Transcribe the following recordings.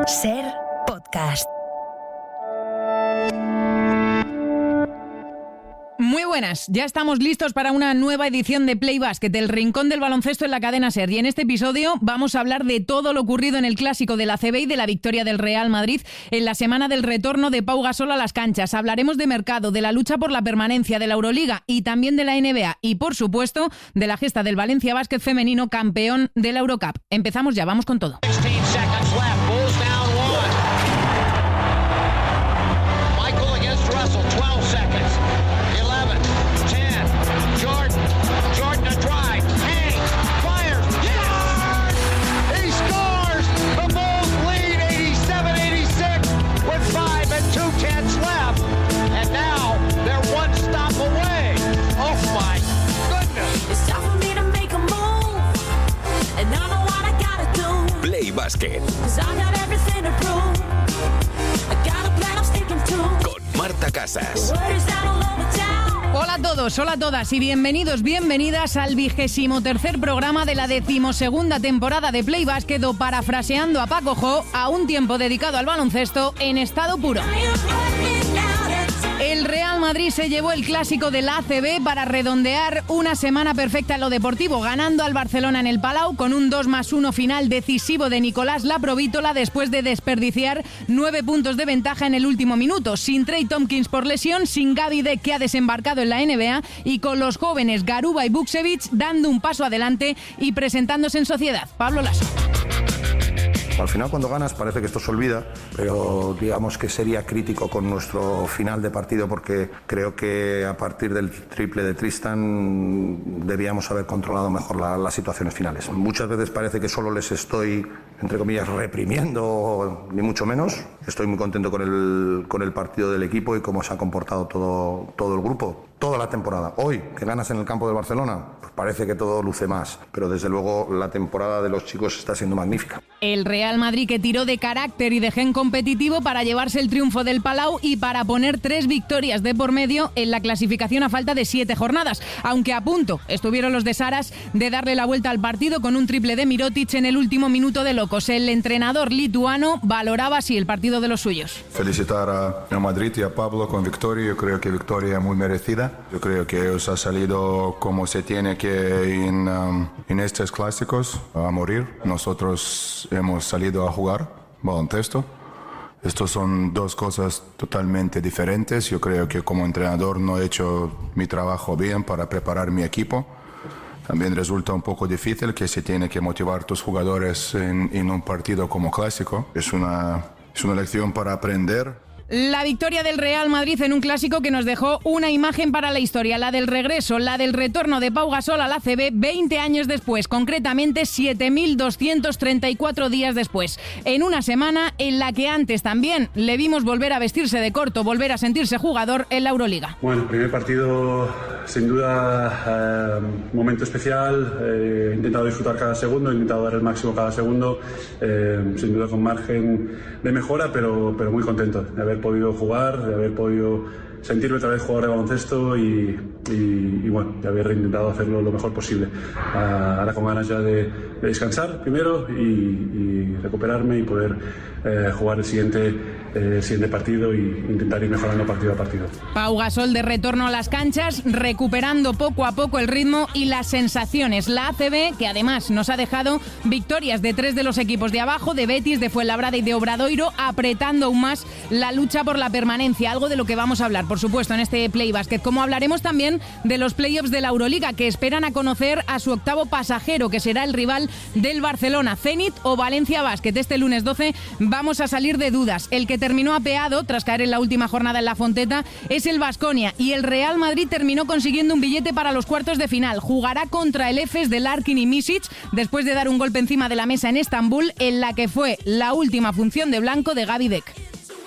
Ser Podcast. Muy buenas, ya estamos listos para una nueva edición de Play Basket, el rincón del baloncesto en la cadena SER. Y en este episodio vamos a hablar de todo lo ocurrido en el clásico de la ACB y de la victoria del Real Madrid en la semana del retorno de Pau Gasol a las canchas. Hablaremos de mercado, de la lucha por la permanencia, de la Euroliga y también de la NBA. Y por supuesto, de la gesta del Valencia Basket femenino campeón de la Eurocup. Empezamos ya, vamos con todo. Play Basket con Marta Casas. Hola a todos, hola a todas y bienvenidos, bienvenidas al 23º programa de la 12ª temporada de Play Basket, o parafraseando a Paco Jo, a un tiempo dedicado al baloncesto en estado puro. El Real Madrid se llevó el clásico de la ACB para redondear una semana perfecta en lo deportivo, ganando al Barcelona en el Palau con un 2+1 final decisivo de Nicolás Laprovítola después de desperdiciar 9 puntos de ventaja en el último minuto, sin Trey Tompkins por lesión, sin Gaby Deck, que ha desembarcado en la NBA, y con los jóvenes Garuba y Vukcevic dando un paso adelante y presentándose en sociedad. Pablo Laso. Al final, cuando ganas, parece que esto se olvida, pero digamos que sería crítico con nuestro final de partido, porque creo que a partir del triple de Tristan debíamos haber controlado mejor las situaciones finales. Muchas veces parece que solo les estoy, entre comillas, reprimiendo, ni mucho menos. Estoy muy contento con el partido del equipo y cómo se ha comportado todo el grupo. Toda la temporada. Hoy, que ganas en el campo del Barcelona, pues parece que todo luce más, pero desde luego la temporada de los chicos está siendo magnífica. El Real Madrid, que tiró de carácter y de gen competitivo para llevarse el triunfo del Palau y para poner 3 victorias de por medio en la clasificación a falta de 7 jornadas, aunque a punto estuvieron los de Saras de darle la vuelta al partido con un triple de Mirotic en el último minuto de locos. El entrenador lituano valoraba así el partido de los suyos. Felicitar a Madrid y a Pablo con victoria. Yo creo que victoria muy merecida. Yo creo que os ha salido como se tiene que en estos clásicos, a morir. Nosotros hemos salido a jugar baloncesto. Estos son dos cosas totalmente diferentes. Yo creo que como entrenador no he hecho mi trabajo bien para preparar mi equipo. También resulta un poco difícil que se tiene que motivar tus jugadores en un partido como clásico. Es una lección para aprender. La victoria del Real Madrid en un clásico que nos dejó una imagen para la historia, la del regreso, la del retorno de Pau Gasol a la ACB 20 años después, concretamente 7.234 días después, en una semana en la que antes también le vimos volver a vestirse de corto, volver a sentirse jugador en la Euroliga. Bueno, el primer partido sin duda momento especial, he intentado disfrutar cada segundo, he intentado dar el máximo cada segundo, sin duda con margen de mejora, pero muy contento de haber podido jugar, de haber podido sentirme otra vez jugador de baloncesto y bueno, de haber intentado hacerlo lo mejor posible. Ahora con ganas ya de descansar primero y recuperarme y poder jugar el siguiente partido e intentar ir mejorando partido a partido. Pau Gasol de retorno a las canchas, recuperando poco a poco el ritmo y las sensaciones. La ACB, que además nos ha dejado victorias de 3 de los equipos de abajo, de Betis, de Fuenlabrada y de Obradoiro, apretando aún más la lucha por la permanencia, algo de lo que vamos a hablar, por supuesto, en este Play Basket. Como hablaremos también de los playoffs de la Euroliga, que esperan a conocer a su octavo pasajero, que será el rival del Barcelona, Zenit o Valencia Basket. Este lunes 12 vamos a salir de dudas. El que terminó apeado tras caer en la última jornada en la Fonteta es el Baskonia, y el Real Madrid terminó consiguiendo un billete para los cuartos de final. Jugará contra el Efes de Larkin y Misic después de dar un golpe encima de la mesa en Estambul, en la que fue la última función de blanco de Gaby Deck.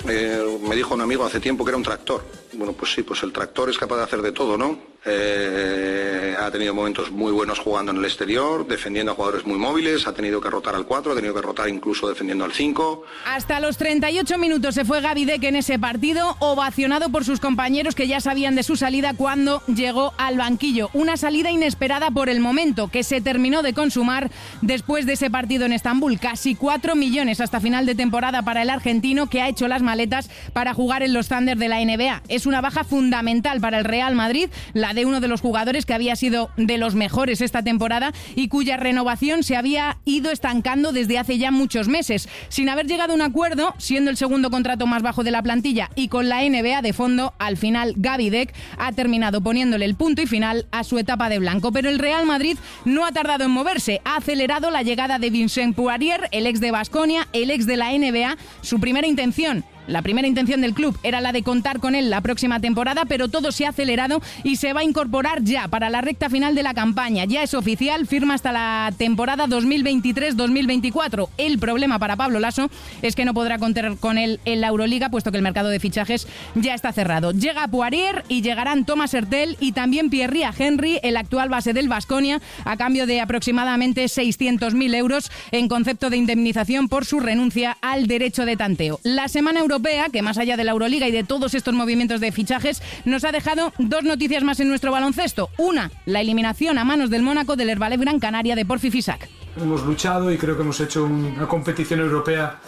Me dijo un amigo hace tiempo que era un tractor. Bueno, pues sí, pues el tractor es capaz de hacer de todo, ¿no? Ha tenido momentos muy buenos jugando en el exterior, defendiendo a jugadores muy móviles, ha tenido que rotar al 4, ha tenido que rotar incluso defendiendo al 5. Hasta los 38 minutos se fue Gabí Deck en ese partido, ovacionado por sus compañeros que ya sabían de su salida cuando llegó al banquillo. Una salida inesperada por el momento, que se terminó de consumar después de ese partido en Estambul. Casi 4 millones hasta final de temporada para el argentino, que ha hecho las maletas para jugar en los Thunder de la NBA. Es una baja fundamental para el Real Madrid, la de uno de los jugadores que había sido de los mejores esta temporada y cuya renovación se había ido estancando desde hace ya muchos meses. Sin haber llegado a un acuerdo, siendo el segundo contrato más bajo de la plantilla y con la NBA de fondo, al final Gabí Deck ha terminado poniéndole el punto y final a su etapa de blanco. Pero el Real Madrid no ha tardado en moverse. Ha acelerado la llegada de Vincent Poirier, el ex de Baskonia, el ex de la NBA. Su primera intención del club era la de contar con él la próxima temporada, pero todo se ha acelerado y se va a incorporar ya para la recta final de la campaña. Ya es oficial, firma hasta la temporada 2023-2024. El problema para Pablo Laso es que no podrá contar con él en la Euroliga, puesto que el mercado de fichajes ya está cerrado. Llega Poirier y llegarán Thomas Hertel y también Pierre Henry, el actual base del Baskonia, a cambio de aproximadamente 600.000 euros en concepto de indemnización por su renuncia al derecho de tanteo. La semana europea, que más allá de la Euroliga y de todos estos movimientos de fichajes, nos ha dejado dos noticias más en nuestro baloncesto. Una, la eliminación a manos del Mónaco del Herbalife Gran Canaria de Porfi Fisac. Hemos luchado y creo que hemos hecho una competición europea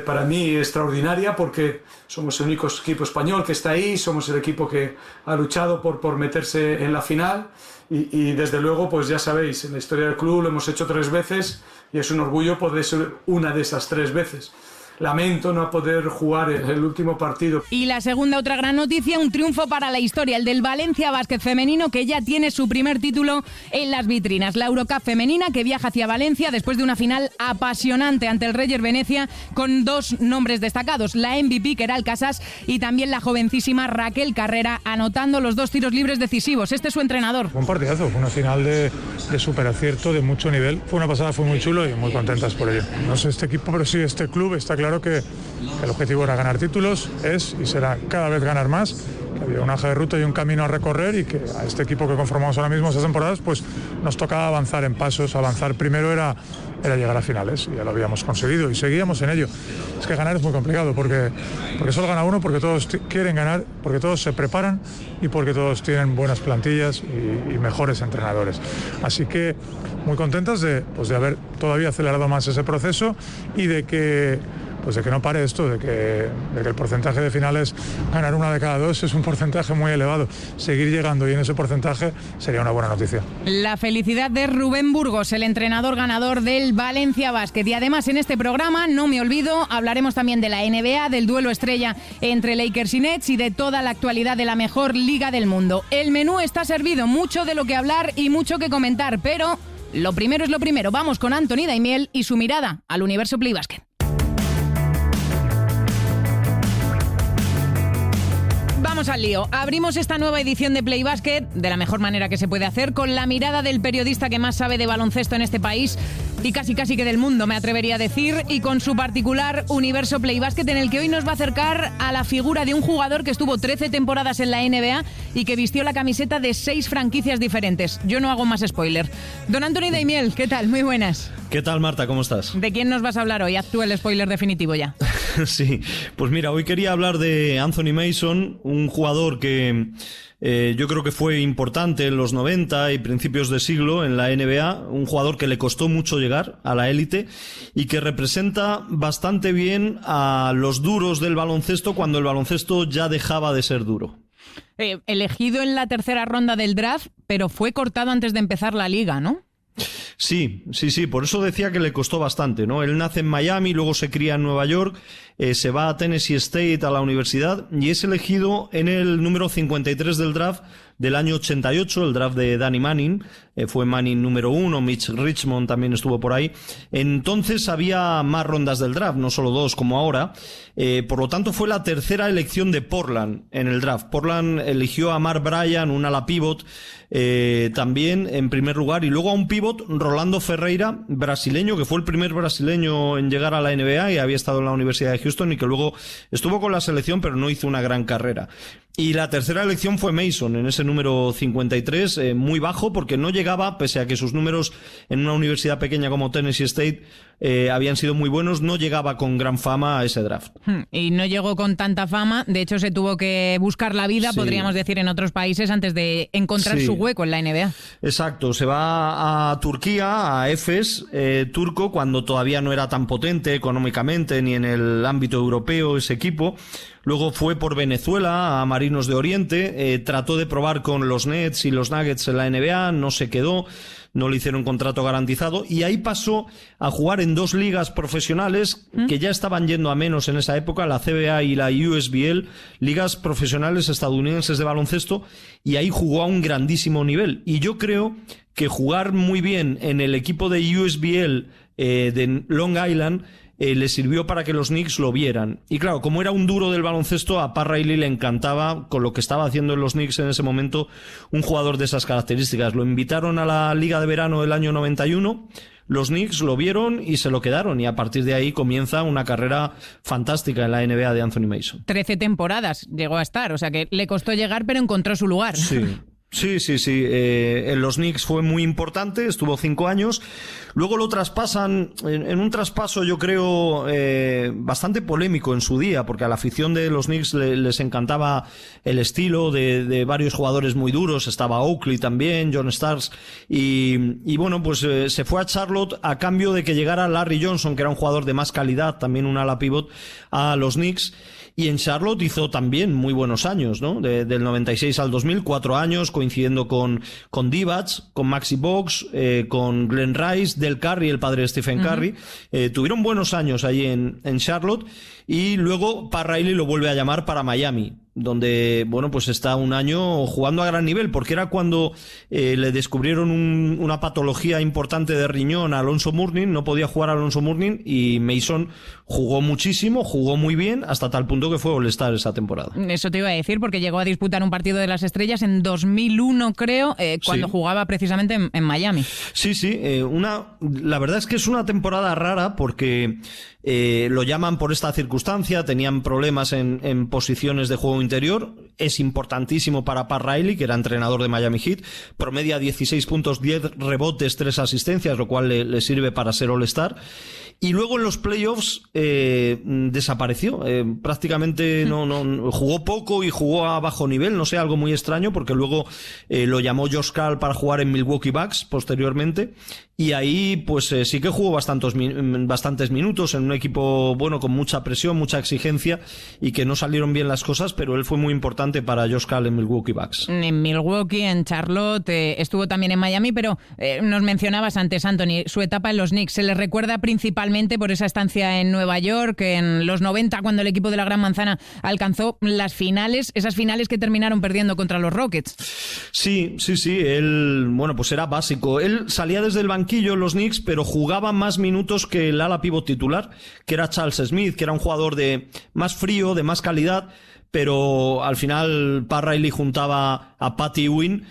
para mí extraordinaria, porque somos el único equipo español que está ahí, somos el equipo que ha luchado por meterse en la final y desde luego, pues ya sabéis, en la historia del club lo hemos hecho 3 veces y es un orgullo poder ser una de esas 3 veces. Lamento no poder jugar el último partido. Y la segunda, otra gran noticia, un triunfo para la historia, el del Valencia Básquet femenino, que ya tiene su primer título en las vitrinas. La Eurocup femenina, que viaja hacia Valencia después de una final apasionante ante el Reyer Venecia, con 2 nombres destacados, la MVP Queralt Casas y también la jovencísima Raquel Carrera, anotando los 2 tiros libres decisivos. Este es su entrenador. Fue un partidazo, fue una final de súper acierto, de mucho nivel. Fue una pasada, fue muy chulo y muy contentas por ello. No sé este equipo, pero sí este club, está claro que el objetivo era ganar títulos, es y será cada vez ganar más, que había una hoja de ruta y un camino a recorrer y que a este equipo que conformamos ahora mismo esas temporadas, pues nos tocaba avanzar en pasos. Avanzar primero era llegar a finales y ya lo habíamos conseguido y seguíamos en ello. Es que ganar es muy complicado porque solo gana uno, porque todos quieren ganar, porque todos se preparan y porque todos tienen buenas plantillas y mejores entrenadores. Así que muy contentas de haber todavía acelerado más ese proceso y de que no pare esto, de que el porcentaje de finales, ganar 1 de cada 2 es un porcentaje muy elevado. Seguir llegando y en ese porcentaje sería una buena noticia. La felicidad de Rubén Burgos, el entrenador ganador del Valencia Básquet. Y además en este programa, no me olvido, hablaremos también de la NBA, del duelo estrella entre Lakers y Nets y de toda la actualidad de la mejor liga del mundo. El menú está servido, mucho de lo que hablar y mucho que comentar, pero lo primero es lo primero. Vamos con Anthony Daimiel y su mirada al universo Play Basket. Vamos al lío. Abrimos esta nueva edición de Play Basket de la mejor manera que se puede hacer, con la mirada del periodista que más sabe de baloncesto en este país y casi que del mundo, me atrevería a decir, y con su particular universo Play Basket, en el que hoy nos va a acercar a la figura de un jugador que estuvo 13 temporadas en la NBA y que vistió la camiseta de 6 franquicias diferentes. Yo no hago más spoiler. Don Anthony Daimiel, ¿qué tal? Muy buenas. ¿Qué tal, Marta? ¿Cómo estás? ¿De quién nos vas a hablar hoy? Haz tú el spoiler definitivo ya. Sí, pues mira, hoy quería hablar de Anthony Mason, un jugador que yo creo que fue importante en los 90 y principios de siglo en la NBA, un jugador que le costó mucho llegar a la élite y que representa bastante bien a los duros del baloncesto cuando el baloncesto ya dejaba de ser duro. Elegido en la 3ª ronda del draft, pero fue cortado antes de empezar la liga, ¿no? Sí, por eso decía que le costó bastante, ¿no? Él nace en Miami, luego se cría en Nueva York, se va a Tennessee State, a la universidad, y es elegido en el número 53 del draft del año 88, el draft de Danny Manning, fue Manning número 1, Mitch Richmond también estuvo por ahí. Entonces había más rondas del draft, no solo 2 como ahora, por lo tanto fue la 3ª elección de Portland en el draft. Portland eligió a Mark Bryan, un ala pivot, también en primer lugar, y luego a un pivot, Rolando Ferreira, brasileño, que fue el primer brasileño en llegar a la NBA y había estado en la Universidad de Houston y que luego estuvo con la selección pero no hizo una gran carrera. Y la tercera elección fue Mason, en ese número 53, muy bajo, porque no llegaba, pese a que sus números en una universidad pequeña como Tennessee State habían sido muy buenos, no llegaba con gran fama a ese draft. Y no llegó con tanta fama, de hecho se tuvo que buscar la vida, podríamos decir, en otros países antes de encontrar su hueco en la NBA. Exacto, se va a Turquía, a Efes, turco, cuando todavía no era tan potente económicamente ni en el ámbito europeo ese equipo. Luego fue por Venezuela a Marinos de Oriente, trató de probar con los Nets y los Nuggets en la NBA, no se quedó, no le hicieron contrato garantizado y ahí pasó a jugar en 2 ligas profesionales que ya estaban yendo a menos en esa época, la CBA y la USBL, ligas profesionales estadounidenses de baloncesto, y ahí jugó a un grandísimo nivel. Y yo creo que jugar muy bien en el equipo de USBL de Long Island le sirvió para que los Knicks lo vieran. Y claro, como era un duro del baloncesto, a Pat Riley le encantaba, con lo que estaba haciendo en los Knicks en ese momento, un jugador de esas características. Lo invitaron a la Liga de Verano del año 91, los Knicks lo vieron y se lo quedaron, y a partir de ahí comienza una carrera fantástica en la NBA de Anthony Mason. 13 temporadas llegó a estar, o sea que le costó llegar, pero encontró su lugar. Sí. En los Knicks fue muy importante, estuvo 5 años. Luego lo traspasan en un traspaso, yo creo, bastante polémico en su día, porque a la afición de los Knicks les encantaba el estilo de varios jugadores muy duros. Estaba Oakley también, John Starks, y bueno, pues se fue a Charlotte a cambio de que llegara Larry Johnson, que era un jugador de más calidad, también un ala pivot, a los Knicks. Y en Charlotte hizo también muy buenos años, ¿no? Del 96 al 2000, 4 años, coincidiendo con Divac, con Maxi Box, con Glenn Rice, Del Curry, el padre de Stephen Curry. Tuvieron buenos años allí en Charlotte, y luego Pat Riley lo vuelve a llamar para Miami, donde, bueno, pues está un año jugando a gran nivel, porque era cuando le descubrieron una patología importante de riñón a Alonso Mourning, no podía jugar a Alonso Mourning, y Mason jugó muchísimo, jugó muy bien, hasta tal punto que fue All-Star esa temporada. Eso te iba a decir, porque llegó a disputar un partido de las estrellas en 2001, creo, cuando jugaba precisamente en Miami. Sí, la verdad es que es una temporada rara, porque lo llaman por esta circunstancia, tenían problemas en posiciones de juego interior. Es importantísimo para Pat Riley, que era entrenador de Miami Heat, promedia 16 puntos, 10 rebotes, 3 asistencias, lo cual le sirve para ser All-Star. Y luego en los playoffs desapareció, prácticamente no jugó poco y jugó a bajo nivel, no sé, algo muy extraño, porque luego lo llamó Josh Karl para jugar en Milwaukee Bucks posteriormente, y ahí pues sí que jugó bastantes minutos en un equipo, bueno, con mucha presión, mucha exigencia, y que no salieron bien las cosas, pero él fue muy importante para Josh Karl en Milwaukee Bucks. En Milwaukee, en Charlotte, estuvo también en Miami, pero nos mencionabas antes, Anthony, su etapa en los Knicks. Se le recuerda principalmente por esa estancia en Nueva York, en los 90, cuando el equipo de la Gran Manzana alcanzó las finales, esas finales que terminaron perdiendo contra los Rockets. Sí, él, bueno, pues era básico. Él salía desde el banquillo en los Knicks, pero jugaba más minutos que el ala pívot titular, que era Charles Smith, que era un jugador de más frío, de más calidad, pero al final Pat Riley juntaba a Patty Ewing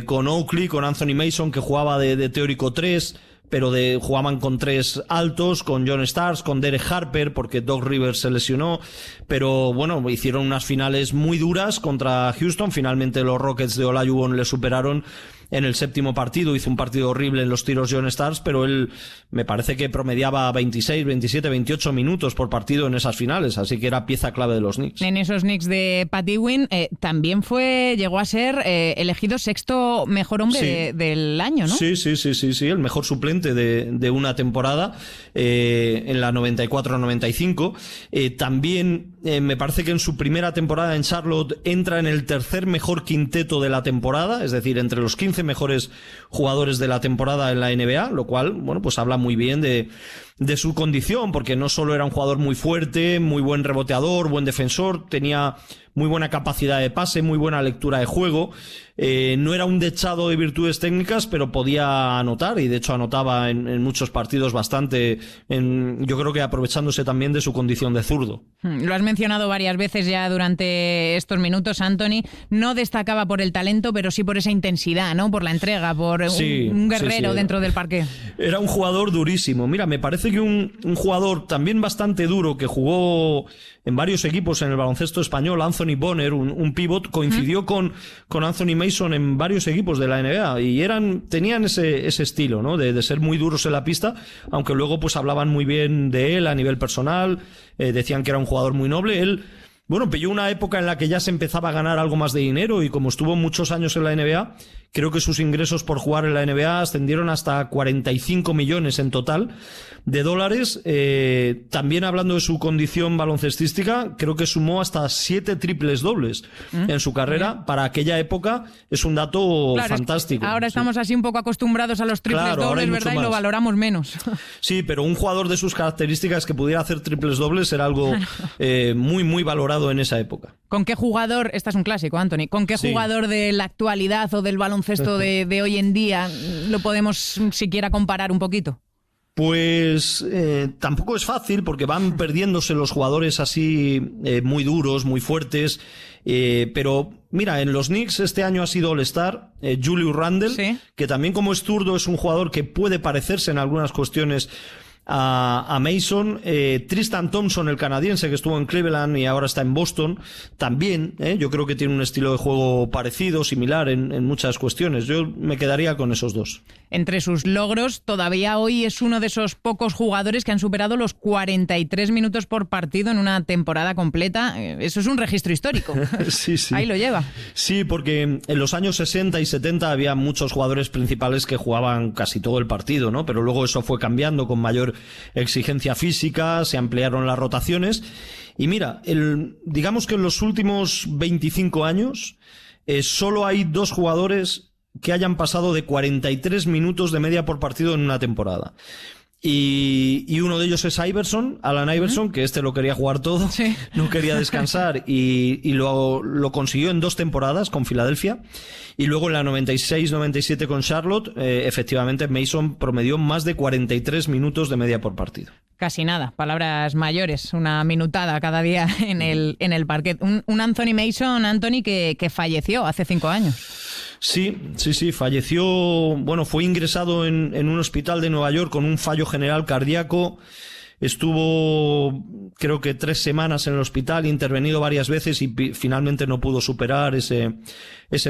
con Oakley, con Anthony Mason, que jugaba de teórico 3, pero jugaban con 3 altos, con John Starks, con Derek Harper, porque Doc Rivers se lesionó, pero bueno, hicieron unas finales muy duras contra Houston. Finalmente los Rockets de Olajuwon le superaron en el 7º partido, hizo un partido horrible en los tiros John Starks, pero él me parece que promediaba 26, 27, 28 minutos por partido en esas finales, así que era pieza clave de los Knicks. En esos Knicks de Pat Ewing también llegó a ser elegido 6º mejor hombre del año, ¿no? Sí, el mejor suplente de una temporada en la 94-95. También me parece que en su primera temporada en Charlotte entra en el 3er mejor quinteto de la temporada, es decir, entre los 15 mejores jugadores de la temporada en la NBA, lo cual, bueno, pues habla muy bien de su condición, porque no solo era un jugador muy fuerte, muy buen reboteador, buen defensor, tenía muy buena capacidad de pase, muy buena lectura de juego, no era un dechado de virtudes técnicas, pero podía anotar, y de hecho anotaba en muchos partidos bastante, yo creo que aprovechándose también de su condición de zurdo. Lo has mencionado varias veces ya durante estos minutos, Anthony, no destacaba por el talento, pero sí por esa intensidad, ¿no? Por la entrega, por un guerrero dentro del parqué. Era un jugador durísimo. Mira, me parece parece que un jugador también bastante duro que jugó en varios equipos en el baloncesto español, Anthony Bonner, un pívot, coincidió con Anthony Mason en varios equipos de la NBA y tenían ese estilo, ¿no? De ser muy duros en la pista, aunque luego pues hablaban muy bien de él a nivel personal, decían que era un jugador muy noble. Él, bueno, pilló una época en la que ya se empezaba a ganar algo más de dinero y como estuvo muchos años en la NBA, creo que sus ingresos por jugar en la NBA ascendieron hasta 45 millones en total de dólares. También hablando de su condición baloncestística, creo que sumó hasta 7 triples dobles en su carrera. Para aquella época es un dato fantástico. Ahora estamos así un poco acostumbrados a los triples dobles, ¿verdad? Y lo valoramos menos. Sí, pero un jugador de sus características que pudiera hacer triples dobles era algo muy, muy valorado en esa época. ¿Con qué jugador, esta es un clásico, Anthony, con qué jugador de la actualidad o del baloncesto de hoy en día lo podemos siquiera comparar un poquito? Pues tampoco es fácil porque van perdiéndose los jugadores así muy duros, muy fuertes, pero mira, en los Knicks este año ha sido All-Star Julius Randle, que también como es zurdo es un jugador que puede parecerse en algunas cuestiones a Mason. Tristan Thompson, el canadiense que estuvo en Cleveland y ahora está en Boston, también yo creo que tiene un estilo de juego parecido, similar en muchas cuestiones. Yo me quedaría con esos dos. Entre sus logros, todavía hoy es uno de esos pocos jugadores que han superado los 43 minutos por partido en una temporada completa. Eso es un registro histórico. Sí. Ahí lo lleva. Sí, porque en los años 60 y 70 había muchos jugadores principales que jugaban casi todo el partido, ¿no? Pero luego eso fue cambiando con mayor exigencia física, se ampliaron las rotaciones. Y mira, digamos que en los últimos 25 años solo hay 2 jugadores que hayan pasado de 43 minutos de media por partido en una temporada. Y uno de ellos es Alan Iverson, que lo quería jugar todo, no quería descansar y lo consiguió en 2 temporadas con Filadelfia. Y luego en la 96-97 con Charlotte, efectivamente Mason promedió más de 43 minutos de media por partido. Casi nada, palabras mayores, una minutada cada día en el parquet. Un Anthony Mason, Anthony, que falleció hace 5 años. Sí, falleció, bueno, fue ingresado en un hospital de Nueva York con un fallo general cardíaco. Estuvo, creo que 3 semanas en el hospital, intervenido varias veces y finalmente no pudo superar ese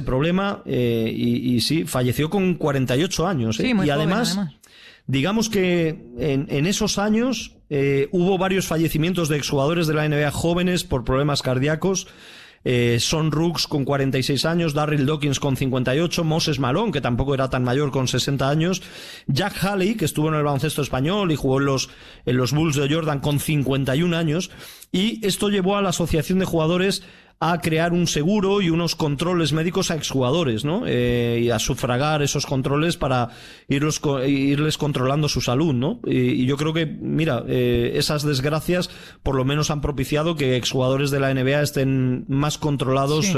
problema. Y sí, falleció con 48 años. Sí, muy y joven, además, digamos que en esos años hubo varios fallecimientos de exjugadores de la NBA jóvenes por problemas cardíacos. Son Rooks con 46 años, Darryl Dawkins con 58, Moses Malone, que tampoco era tan mayor, con 60 años, Jack Halley, que estuvo en el baloncesto español y jugó en los Bulls de Jordan con 51 años, y esto llevó a la Asociación de Jugadores a crear un seguro y unos controles médicos a exjugadores, ¿no? Y a sufragar esos controles para irles controlando su salud, ¿no? Y yo creo que, mira, esas desgracias por lo menos han propiciado que exjugadores de la NBA estén más controlados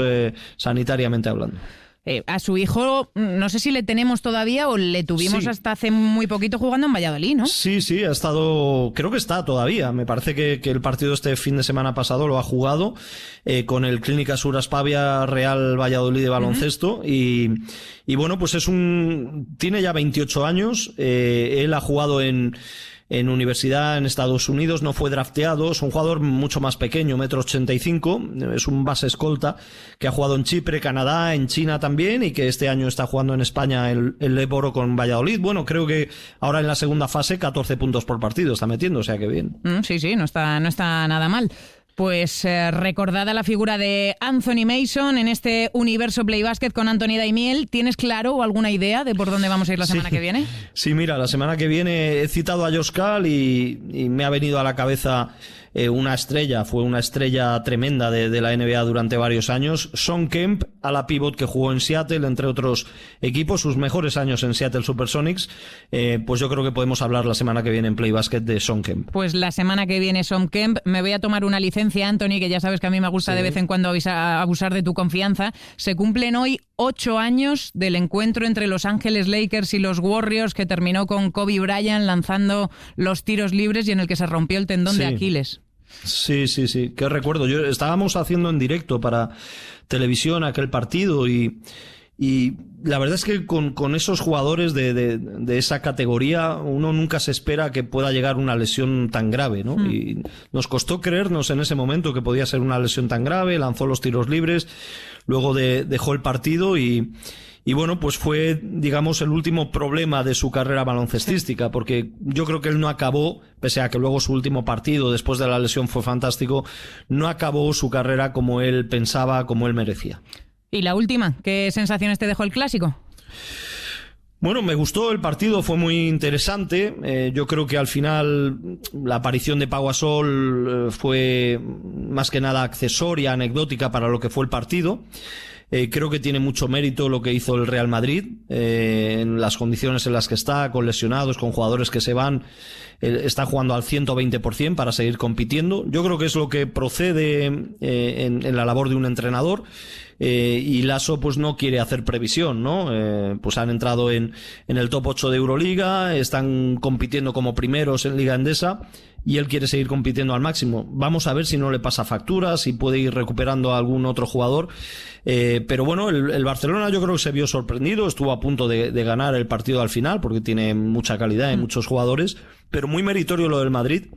sanitariamente hablando. A su hijo, no sé si le tenemos todavía o le tuvimos hasta hace muy poquito jugando en Valladolid, ¿no? Sí, ha estado, creo que está todavía. Me parece que el partido este fin de semana pasado lo ha jugado con el Clínica Sur Aspavia Real Valladolid de baloncesto y bueno, pues tiene ya 28 años. Él ha jugado en universidad en Estados Unidos, no fue drafteado, es un jugador mucho más pequeño, 1,85 m, es un base escolta que ha jugado en Chipre, Canadá, en China también y que este año está jugando en España el Leboro con Valladolid. Bueno, creo que ahora en la segunda fase 14 puntos por partido está metiendo, o sea que bien. Sí, no está nada mal. Pues recordada la figura de Anthony Mason en este Universo Play Basket con Anthony Daimiel. ¿Tienes claro o alguna idea de por dónde vamos a ir la semana que viene? Sí, mira, la semana que viene he citado a Josh Kahl y me ha venido a la cabeza fue una estrella tremenda de la NBA durante varios años. Shawn Kemp, a la pivot que jugó en Seattle, entre otros equipos, sus mejores años en Seattle Supersonics. Pues yo creo que podemos hablar la semana que viene en Play Basket de Shawn Kemp. Pues la semana que viene Shawn Kemp. Me voy a tomar una licencia, Anthony, que ya sabes que a mí me gusta de vez en cuando abusar de tu confianza. Se cumplen hoy 8 años del encuentro entre Los Ángeles Lakers y los Warriors, que terminó con Kobe Bryant lanzando los tiros libres y en el que se rompió el tendón de Aquiles. Sí, qué recuerdo. Estábamos haciendo en directo para televisión aquel partido y Y la verdad es que con esos jugadores de esa categoría uno nunca se espera que pueda llegar una lesión tan grave, ¿no? Y nos costó creernos en ese momento que podía ser una lesión tan grave, lanzó los tiros libres, luego dejó el partido y bueno, pues fue, digamos, el último problema de su carrera baloncestística, porque yo creo que él no acabó, pese a que luego su último partido después de la lesión fue fantástico, no acabó su carrera como él pensaba, como él merecía. Y la última, ¿qué sensaciones te dejó el Clásico? Bueno, me gustó el partido, fue muy interesante. Yo creo que al final la aparición de Pau Gasol fue más que nada accesoria, anecdótica para lo que fue el partido. Creo que tiene mucho mérito lo que hizo el Real Madrid en las condiciones en las que está, con lesionados, con jugadores que se van. Está jugando al 120% para seguir compitiendo. Yo creo que es lo que procede en la labor de un entrenador. Y Lasso pues no quiere hacer previsión, ¿no? Pues han entrado en el top 8 de Euroliga, están compitiendo como primeros en Liga Endesa y él quiere seguir compitiendo al máximo. Vamos a ver si no le pasa factura, si puede ir recuperando a algún otro jugador. Pero bueno, el Barcelona yo creo que se vio sorprendido, estuvo a punto de ganar el partido al final porque tiene mucha calidad y muchos jugadores, pero muy meritorio lo del Madrid.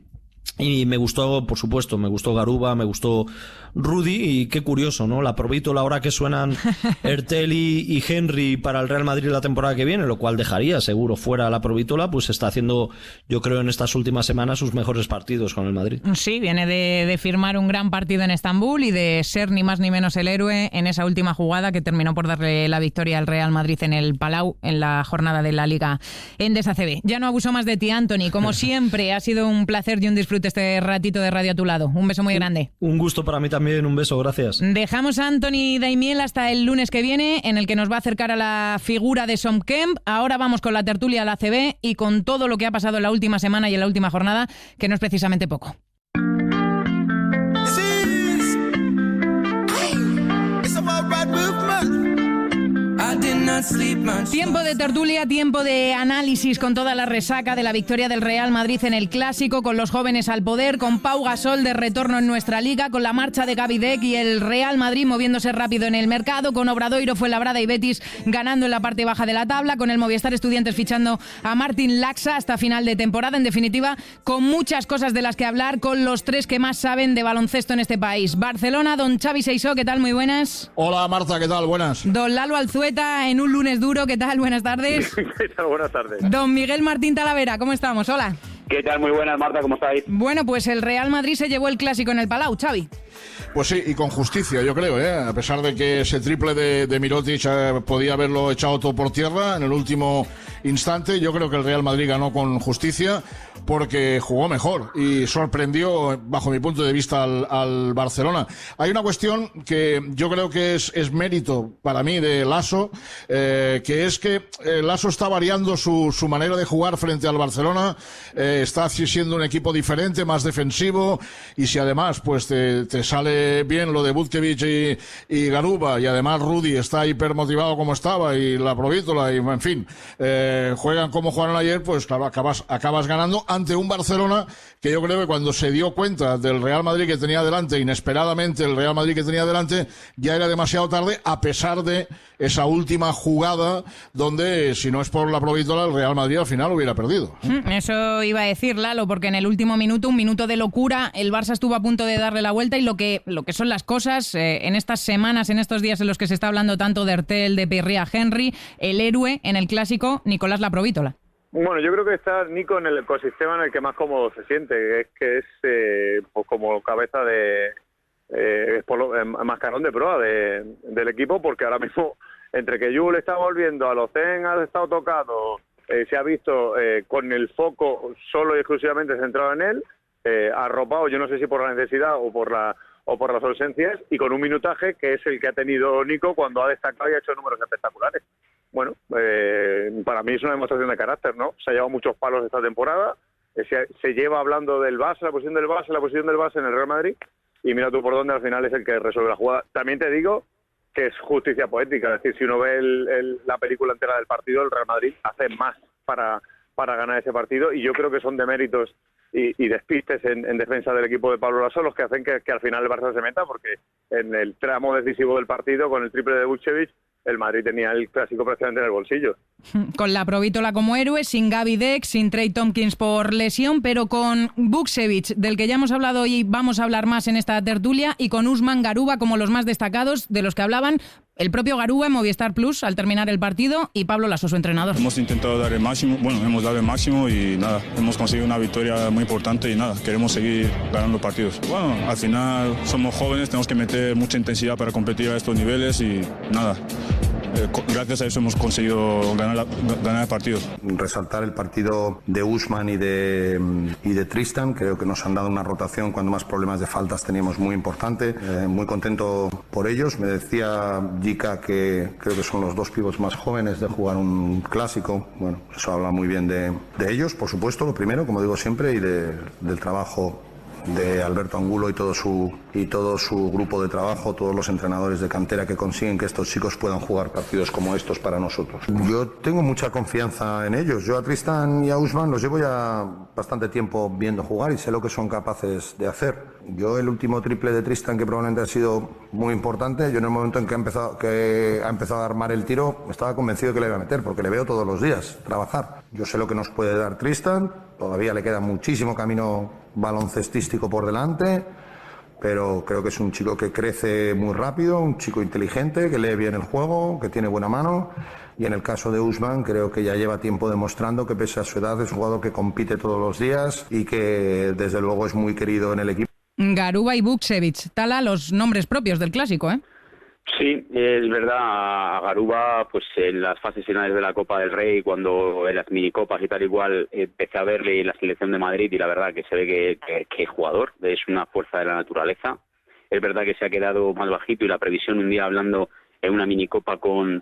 Y me gustó, por supuesto, me gustó Garuba, me gustó Rudy y qué curioso, ¿no? La Provítola ahora que suenan Ertel y Henry para el Real Madrid la temporada que viene, lo cual dejaría seguro fuera a la Provítola, pues está haciendo, yo creo, en estas últimas semanas sus mejores partidos con el Madrid. Sí, viene de firmar un gran partido en Estambul y de ser ni más ni menos el héroe en esa última jugada que terminó por darle la victoria al Real Madrid en el Palau en la jornada de la Liga Endesa CB. Ya no abuso más de ti, Anthony, como siempre, ha sido un placer y un disfrute este ratito de radio a tu lado. Un beso muy grande. Un gusto para mí también, un beso, gracias. Dejamos a Anthony Daimiel hasta el lunes que viene, en el que nos va a acercar a la figura de Som Kemp. Ahora vamos con la tertulia de la ACB y con todo lo que ha pasado en la última semana y en la última jornada, que no es precisamente poco. Tiempo de tertulia, tiempo de análisis con toda la resaca de la victoria del Real Madrid en el Clásico, con los jóvenes al poder, con Pau Gasol de retorno en nuestra liga, con la marcha de Gavi Deck y el Real Madrid moviéndose rápido en el mercado, con Obradoiro, Fuenlabrada y Betis ganando en la parte baja de la tabla, con el Movistar Estudiantes fichando a Martín Laxa hasta final de temporada. En definitiva, con muchas cosas de las que hablar, con los tres que más saben de baloncesto en este país. Barcelona, don Xavi Seisó, ¿qué tal? Muy buenas. Hola Marta, ¿qué tal? Buenas. Don Lalo Alzueta, en un lunes duro, ¿qué tal? Buenas tardes. ¿Qué tal? Buenas tardes. Don Miguel Martín Talavera, ¿cómo estamos? Hola. ¿Qué tal? Muy buenas, Marta, ¿cómo estáis? Bueno, pues el Real Madrid se llevó el Clásico en el Palau, Xavi. Pues sí, y con justicia, yo creo, a pesar de que ese triple de Mirotic podía haberlo echado todo por tierra en el último instante, yo creo que el Real Madrid ganó con justicia porque jugó mejor y sorprendió, bajo mi punto de vista, al Barcelona. Hay una cuestión que yo creo que es mérito para mí de Lasso, que es que Lasso está variando su manera de jugar frente al Barcelona, está siendo un equipo diferente, más defensivo, y si además pues te sale bien lo de Butkevic y Garuba, y además Rudy está hipermotivado como estaba, y la Provítola, y en fin, juegan como jugaron ayer, pues claro, acabas ganando ante un Barcelona que yo creo que cuando se dio cuenta del Real Madrid que tenía delante, inesperadamente el Real Madrid que tenía delante, ya era demasiado tarde, a pesar de esa última jugada donde, si no es por la Provítola, el Real Madrid al final hubiera perdido. Eso iba a decir, Lalo, porque en el último minuto, un minuto de locura, el Barça estuvo a punto de darle la vuelta, y lo que son las cosas en estas semanas, en estos días en los que se está hablando tanto de Ertel, de Pirria, Henry, el héroe en el Clásico, Nicolás la Provítola. Bueno, yo creo que está Nico en el ecosistema en el que más cómodo se siente, que es pues como cabeza de mascarón de proa del equipo, porque ahora mismo, entre que Jul está volviendo, Alocen ha estado tocado, se ha visto con el foco solo y exclusivamente centrado en él, arropado, yo no sé si por la necesidad o por las ausencias, y con un minutaje que es el que ha tenido Nico cuando ha destacado y ha hecho números espectaculares. Bueno, para mí es una demostración de carácter, ¿no? Se ha llevado muchos palos esta temporada, se lleva hablando del Barça, la posición del Barça en el Real Madrid, y mira tú por dónde al final es el que resuelve la jugada. También te digo que es justicia poética, es decir, si uno ve la película entera del partido, el Real Madrid hace más para ganar ese partido, y yo creo que son deméritos y despistes en defensa del equipo de Pablo Lasso los que hacen que al final el Barça se meta, porque en el tramo decisivo del partido, con el triple de Vučević, el Madrid tenía el clásico prácticamente en el bolsillo. Con la Provítola como héroe, sin Gavi Deck, sin Trey Tompkins por lesión, pero con Vukcevic, del que ya hemos hablado y vamos a hablar más en esta tertulia, y con Usman, Garuba como los más destacados, de los que hablaban el propio Garuba en Movistar Plus al terminar el partido, y Pablo Laso, su entrenador. Hemos intentado dar el máximo, hemos dado el máximo y nada, hemos conseguido una victoria muy importante y nada, queremos seguir ganando partidos. Bueno, al final somos jóvenes, tenemos que meter mucha intensidad para competir a estos niveles y nada. Gracias a eso hemos conseguido ganar el partido. Resaltar el partido de Usman y de Tristan. Creo que nos han dado una rotación cuando más problemas de faltas teníamos muy importante. Muy contento por ellos. Me decía Jica que creo que son los dos pivots más jóvenes de jugar un clásico. Bueno, eso habla muy bien de ellos, por supuesto, lo primero, como digo siempre, y del trabajo de Alberto Angulo y todo su grupo de trabajo, todos los entrenadores de cantera que consiguen que estos chicos puedan jugar partidos como estos para nosotros. Yo tengo mucha confianza en ellos. Yo a Tristan y a Usman los llevo ya bastante tiempo viendo jugar y sé lo que son capaces de hacer. Yo el último triple de Tristan, que probablemente ha sido muy importante, yo en el momento en que ha empezado a armar el tiro estaba convencido de que le iba a meter, porque le veo todos los días trabajar. Yo sé lo que nos puede dar Tristan, todavía le queda muchísimo camino baloncestístico por delante, pero creo que es un chico que crece muy rápido, un chico inteligente, que lee bien el juego, que tiene buena mano, y en el caso de Usman creo que ya lleva tiempo demostrando que pese a su edad es un jugador que compite todos los días y que desde luego es muy querido en el equipo. Garuba y Vukcevic, Tala, los nombres propios del clásico, ¿eh? Sí, es verdad, a Garuba, pues en las fases finales de la Copa del Rey, cuando en las minicopas y tal igual, empecé a verle en la selección de Madrid y la verdad que se ve que jugador, es una fuerza de la naturaleza. Es verdad que se ha quedado más bajito y la previsión un día hablando en una minicopa con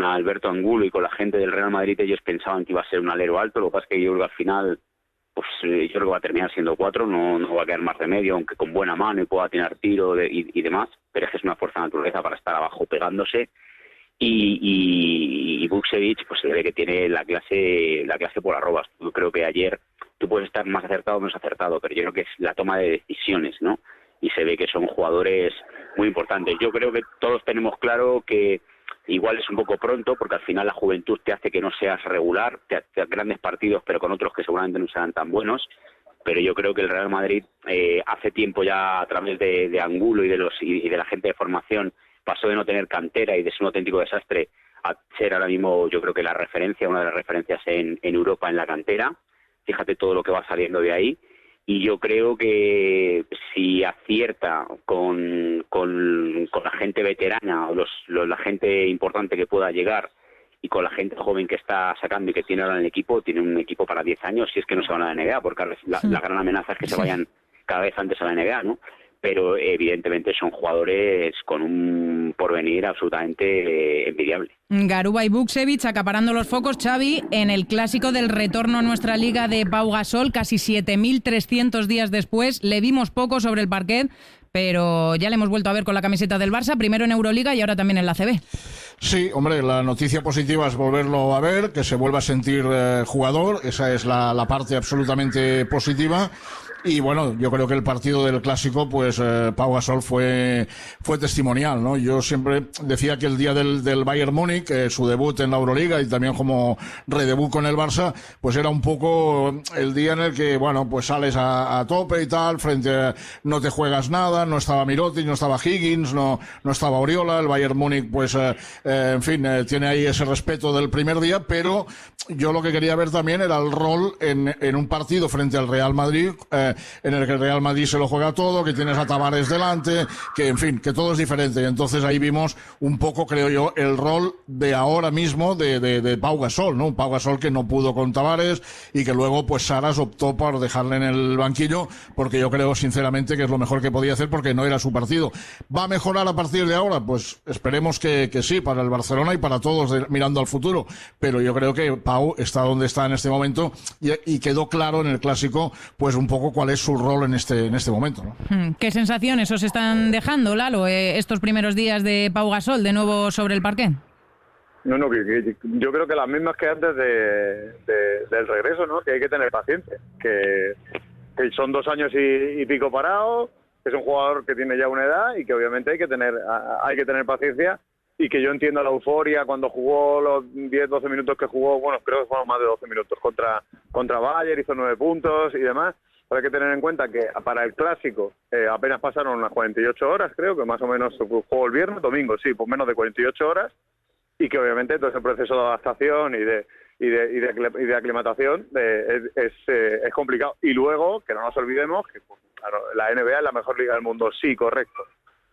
Alberto Angulo y con la gente del Real Madrid, ellos pensaban que iba a ser un alero alto, lo que pasa es que yo creo que al final, pues yo creo que va a terminar siendo 4, no va a quedar más remedio, aunque con buena mano y pueda tener tiro y demás, pero es que es una fuerza de naturaleza para estar abajo pegándose. Y Vukcevic, pues se ve que tiene la clase por arrobas. Yo creo que ayer tú puedes estar más acertado o menos acertado, pero yo creo que es la toma de decisiones, ¿no? Y se ve que son jugadores muy importantes. Yo creo que todos tenemos claro que igual es un poco pronto, porque al final la juventud te hace que no seas regular, te hace grandes partidos, pero con otros que seguramente no serán tan buenos. Pero yo creo que el Real Madrid hace tiempo ya, a través de Angulo y de la gente de formación, pasó de no tener cantera y de ser un auténtico desastre a ser ahora mismo, yo creo que una de las referencias en Europa en la cantera. Fíjate todo lo que va saliendo de ahí. Y yo creo que si acierta con la gente veterana, la gente importante que pueda llegar, y con la gente joven que está sacando y que tiene ahora en el equipo, tiene un equipo para 10 años, si es que no se van a la NBA, porque la gran amenaza es que se vayan cada vez antes a la NBA, ¿no? Pero evidentemente son jugadores con un porvenir absolutamente envidiable. Garuba y Vukcevic acaparando los focos, Xavi, en el clásico del retorno a nuestra liga de Pau Gasol, casi 7.300 días después. Le vimos poco sobre el parquet, pero ya le hemos vuelto a ver con la camiseta del Barça, primero en Euroliga y ahora también en la ACB. Sí, hombre, la noticia positiva es volverlo a ver, que se vuelva a sentir jugador, esa es la parte absolutamente positiva. Y bueno, yo creo que el partido del clásico, pues Pau Gasol fue testimonial, ¿no? Yo siempre decía que el día del Bayern Múnich, su debut en la Euroliga y también como redebut con el Barça, pues era un poco el día en el que, bueno, pues sales a tope y tal, no te juegas nada, no estaba Mirotic, no estaba Higgins, no estaba Oriola, el Bayern Múnich, pues, en fin, tiene ahí ese respeto del primer día, pero yo lo que quería ver también era el rol en un partido frente al Real Madrid, en el que el Real Madrid se lo juega todo, que tienes a Tavares delante, que en fin, que todo es diferente. Entonces ahí vimos un poco, creo yo, el rol de ahora mismo de Pau Gasol, ¿no? Un Pau Gasol que no pudo con Tavares y que luego pues Saras optó por dejarle en el banquillo, porque yo creo sinceramente que es lo mejor que podía hacer porque no era su partido. ¿Va a mejorar a partir de ahora? Pues esperemos que sí, para el Barcelona y para todos mirando al futuro. Pero yo creo que Pau está donde está en este momento y quedó claro en el clásico pues un poco cuál es su rol en este momento, ¿no? ¿Qué sensaciones os están dejando, Lalo, estos primeros días de Pau Gasol de nuevo sobre el parquet? No, que yo creo que las mismas que antes del regreso, ¿no? Que hay que tener paciencia, que son 2 años y pico parados, que es un jugador que tiene ya una edad y que obviamente hay que tener paciencia y que yo entiendo la euforia cuando jugó los 10-12 minutos que jugó, bueno, creo que fueron más de 12 minutos contra Bayern, hizo 9 puntos y demás. Pero hay que tener en cuenta que para el Clásico apenas pasaron unas 48 horas, creo que más o menos jugó el viernes, domingo, sí, pues menos de 48 horas, y que obviamente todo ese proceso de adaptación y de aclimatación es complicado. Y luego, que no nos olvidemos que pues, claro, la NBA es la mejor liga del mundo, sí, correcto,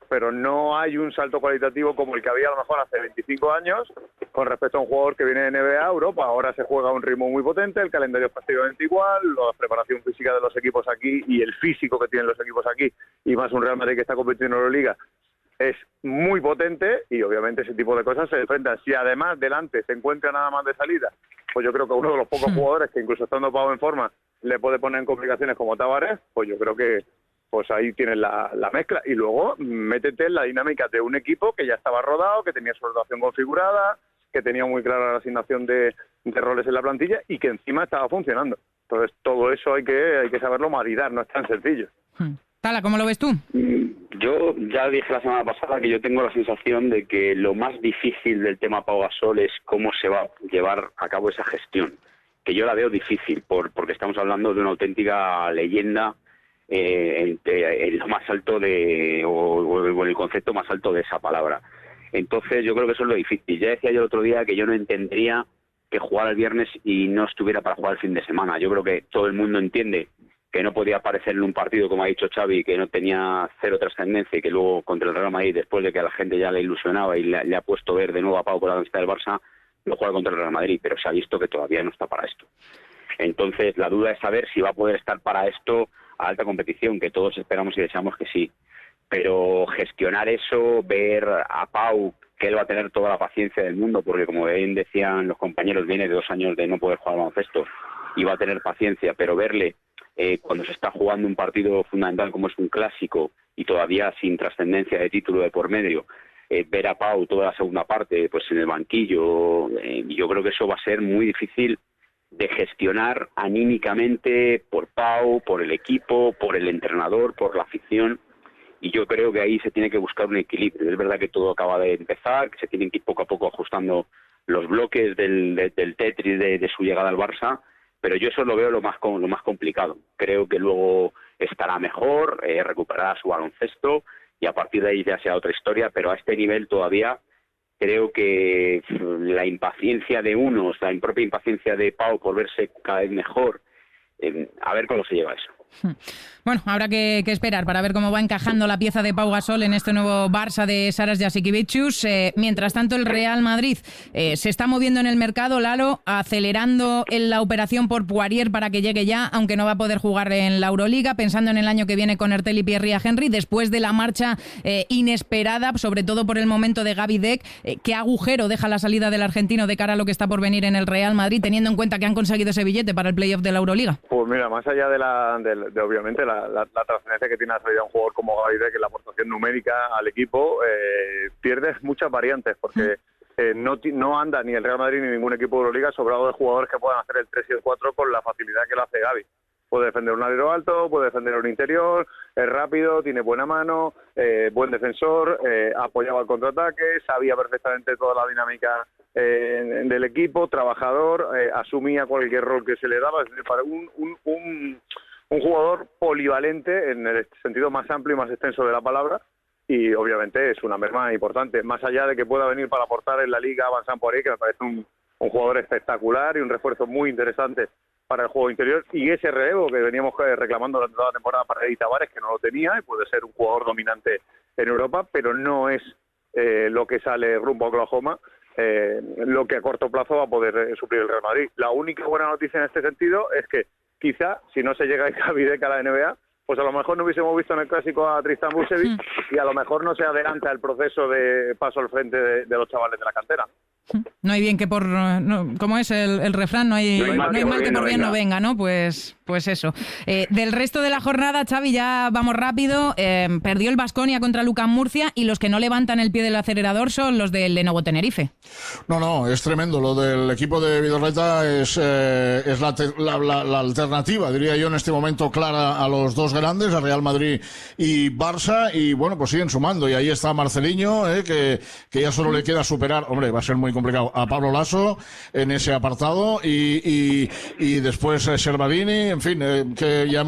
pero no hay un salto cualitativo como el que había a lo mejor hace 25 años con respecto a un jugador que viene de NBA a Europa. Ahora se juega a un ritmo muy potente, el calendario es prácticamente igual, la preparación física de los equipos aquí y el físico que tienen los equipos aquí, y más un Real Madrid que está compitiendo en Euroliga, es muy potente, y obviamente ese tipo de cosas se enfrentan. Si además delante se encuentra nada más de salida, pues yo creo que uno de los pocos jugadores que incluso estando Pau en forma le puede poner en complicaciones como Tavares, pues yo creo que pues ahí tienes la mezcla. Y luego métete en la dinámica de un equipo que ya estaba rodado, que tenía su rotación configurada, que tenía muy clara la asignación de roles en la plantilla y que encima estaba funcionando. Entonces todo eso hay que saberlo maridar, no es tan sencillo. Tala, ¿cómo lo ves tú? Yo ya dije la semana pasada que yo tengo la sensación de que lo más difícil del tema Pau Gasol es cómo se va a llevar a cabo esa gestión, que yo la veo difícil porque estamos hablando de una auténtica leyenda en lo más alto o el concepto más alto de esa palabra. Entonces yo creo que eso es lo difícil. Ya decía yo el otro día que yo no entendería que jugara el viernes y no estuviera para jugar el fin de semana. Yo creo que todo el mundo entiende que no podía aparecer en un partido, como ha dicho Xavi, que no tenía cero trascendencia, y que luego contra el Real Madrid, después de que a la gente ya le ilusionaba y le ha puesto ver de nuevo a Pau por la camiseta del Barça, lo juega contra el Real Madrid, pero se ha visto que todavía no está para esto. Entonces la duda es saber si va a poder estar para esto a alta competición, que todos esperamos y deseamos que sí. Pero gestionar eso, ver a Pau, que él va a tener toda la paciencia del mundo, porque como bien decían los compañeros, viene de 2 años de no poder jugar baloncesto y va a tener paciencia, pero verle cuando se está jugando un partido fundamental como es un clásico y todavía sin trascendencia de título de por medio, ver a Pau toda la segunda parte pues en el banquillo, yo creo que eso va a ser muy difícil de gestionar anímicamente por Pau, por el equipo, por el entrenador, por la afición, y yo creo que ahí se tiene que buscar un equilibrio. Es verdad que todo acaba de empezar, que se tienen que ir poco a poco ajustando los bloques del Tetris de su llegada al Barça, pero yo eso lo veo lo más complicado. Creo que luego estará mejor, recuperará su baloncesto y a partir de ahí ya sea otra historia, pero a este nivel todavía creo que la impaciencia de unos, la propia impaciencia de Pau por verse cada vez mejor, a ver cómo se lleva eso. Bueno, habrá que esperar para ver cómo va encajando la pieza de Pau Gasol en este nuevo Barça de Saras Jasikevičius. Mientras tanto, el Real Madrid se está moviendo en el mercado, Lalo, acelerando en la operación por Poirier para que llegue ya, aunque no va a poder jugar en la Euroliga, pensando en el año que viene con Ertel y Pierre Henry, después de la marcha inesperada, sobre todo por el momento de Gaby Deck. ¿Qué agujero deja la salida del argentino de cara a lo que está por venir en el Real Madrid, teniendo en cuenta que han conseguido ese billete para el playoff de la Euroliga? Pues mira, más allá de obviamente la trascendencia que tiene la salida de un jugador como Gaby Deck, que la aportación numérica al equipo, pierdes muchas variantes, porque no anda ni el Real Madrid ni ningún equipo de Euroliga sobrado de jugadores que puedan hacer el 3 y el 4 con la facilidad que lo hace Gaby. Puede defender un alero alto, puede defender un interior, es rápido, tiene buena mano, buen defensor, apoyaba el contraataque, sabía perfectamente toda la dinámica del equipo, trabajador, asumía cualquier rol que se le daba. Es decir, para un jugador polivalente en el sentido más amplio y más extenso de la palabra, y obviamente es una merma importante, más allá de que pueda venir para aportar en la Liga Vincent Poirier, que me parece un jugador espectacular y un refuerzo muy interesante para el juego interior, y ese relevo que veníamos reclamando durante toda la temporada para Eddie Tavares, que no lo tenía y puede ser un jugador dominante en Europa, pero no es lo que sale rumbo a Oklahoma, lo que a corto plazo va a poder suplir el Real Madrid. La única buena noticia en este sentido es que quizá, si no se llega a Gaby Deck a la NBA, pues a lo mejor no hubiésemos visto en el Clásico a Tristan Vucevic y a lo mejor no se adelanta el proceso de paso al frente de los chavales de la cantera. No hay bien que por... No, ¿cómo es el refrán? No hay mal que por bien no venga, ¿no? Pues eso. Del resto de la jornada, Xavi, ya vamos rápido. Perdió el Baskonia contra Lucas Murcia y los que no levantan el pie del acelerador son los del Lenovo Tenerife. No, es tremendo. Lo del equipo de Vidorreta es la alternativa, diría yo, en este momento clara a los dos grandes, a Real Madrid y Barça, y bueno, pues siguen sumando. Y ahí está Marceliño, que ya solo le queda superar, hombre, va a ser muy complicado, a Pablo Lasso en ese apartado y después Servadini, en fin, que ya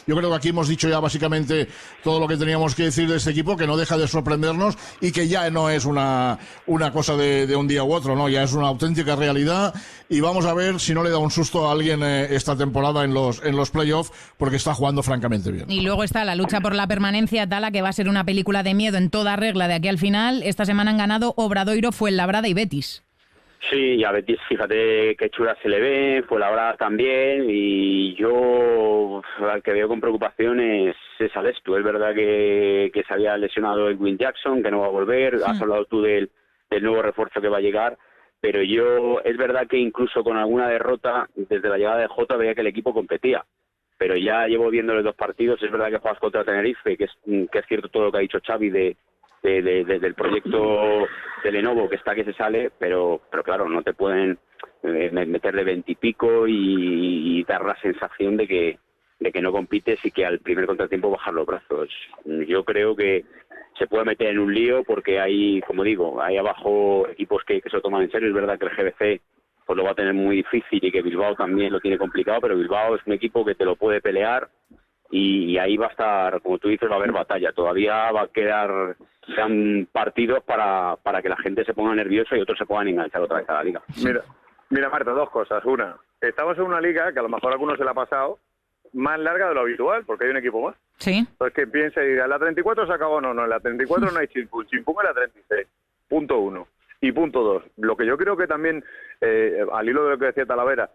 yo creo que aquí hemos dicho ya básicamente todo lo que teníamos que decir de este equipo, que no deja de sorprendernos y que ya no es una cosa de un día u otro, no, ya es una auténtica realidad, y vamos a ver si no le da un susto a alguien esta temporada en los playoffs, porque está jugando francamente bien. Y luego está la lucha por la permanencia, Tala, que va a ser una película de miedo en toda regla de aquí al final. Esta semana han ganado Obradoiro, Fuenlabrada y Betis. Sí, y a Betis, fíjate qué chula se le ve, Fuenlabrada también, y yo al que veo con preocupación es a Lestu. Es verdad que se había lesionado Edwin Jackson, que no va a volver, has hablado tú del nuevo refuerzo que va a llegar, pero es verdad que incluso con alguna derrota, desde la llegada de Jota veía que el equipo competía, pero ya llevo viéndole 2 partidos. Es verdad que juegas contra Tenerife, que es cierto todo lo que ha dicho Xavi del proyecto de Lenovo, que está que se sale, pero claro, no te pueden meter de 20 y pico y dar la sensación de que no compites y que al primer contratiempo bajar los brazos. Yo creo que se puede meter en un lío porque hay, como digo, hay abajo equipos que se lo toman en serio. Es verdad que el GBC pues lo va a tener muy difícil y que Bilbao también lo tiene complicado, pero Bilbao es un equipo que te lo puede pelear y ahí va a estar, como tú dices, va a haber batalla. Todavía va a quedar partidos para que la gente se ponga nerviosa y otros se puedan enganchar otra vez a la liga. Mira Marta, 2 cosas. Una, estamos en una liga que a lo mejor a algunos se le ha pasado más larga de lo habitual, porque hay un equipo más. Sí. Entonces que piensa y diga, en la 34 se acabó, no, en la 34 no hay chimpún en la 36, punto 1. Y punto 2, lo que yo creo que también, al hilo de lo que decía Talavera,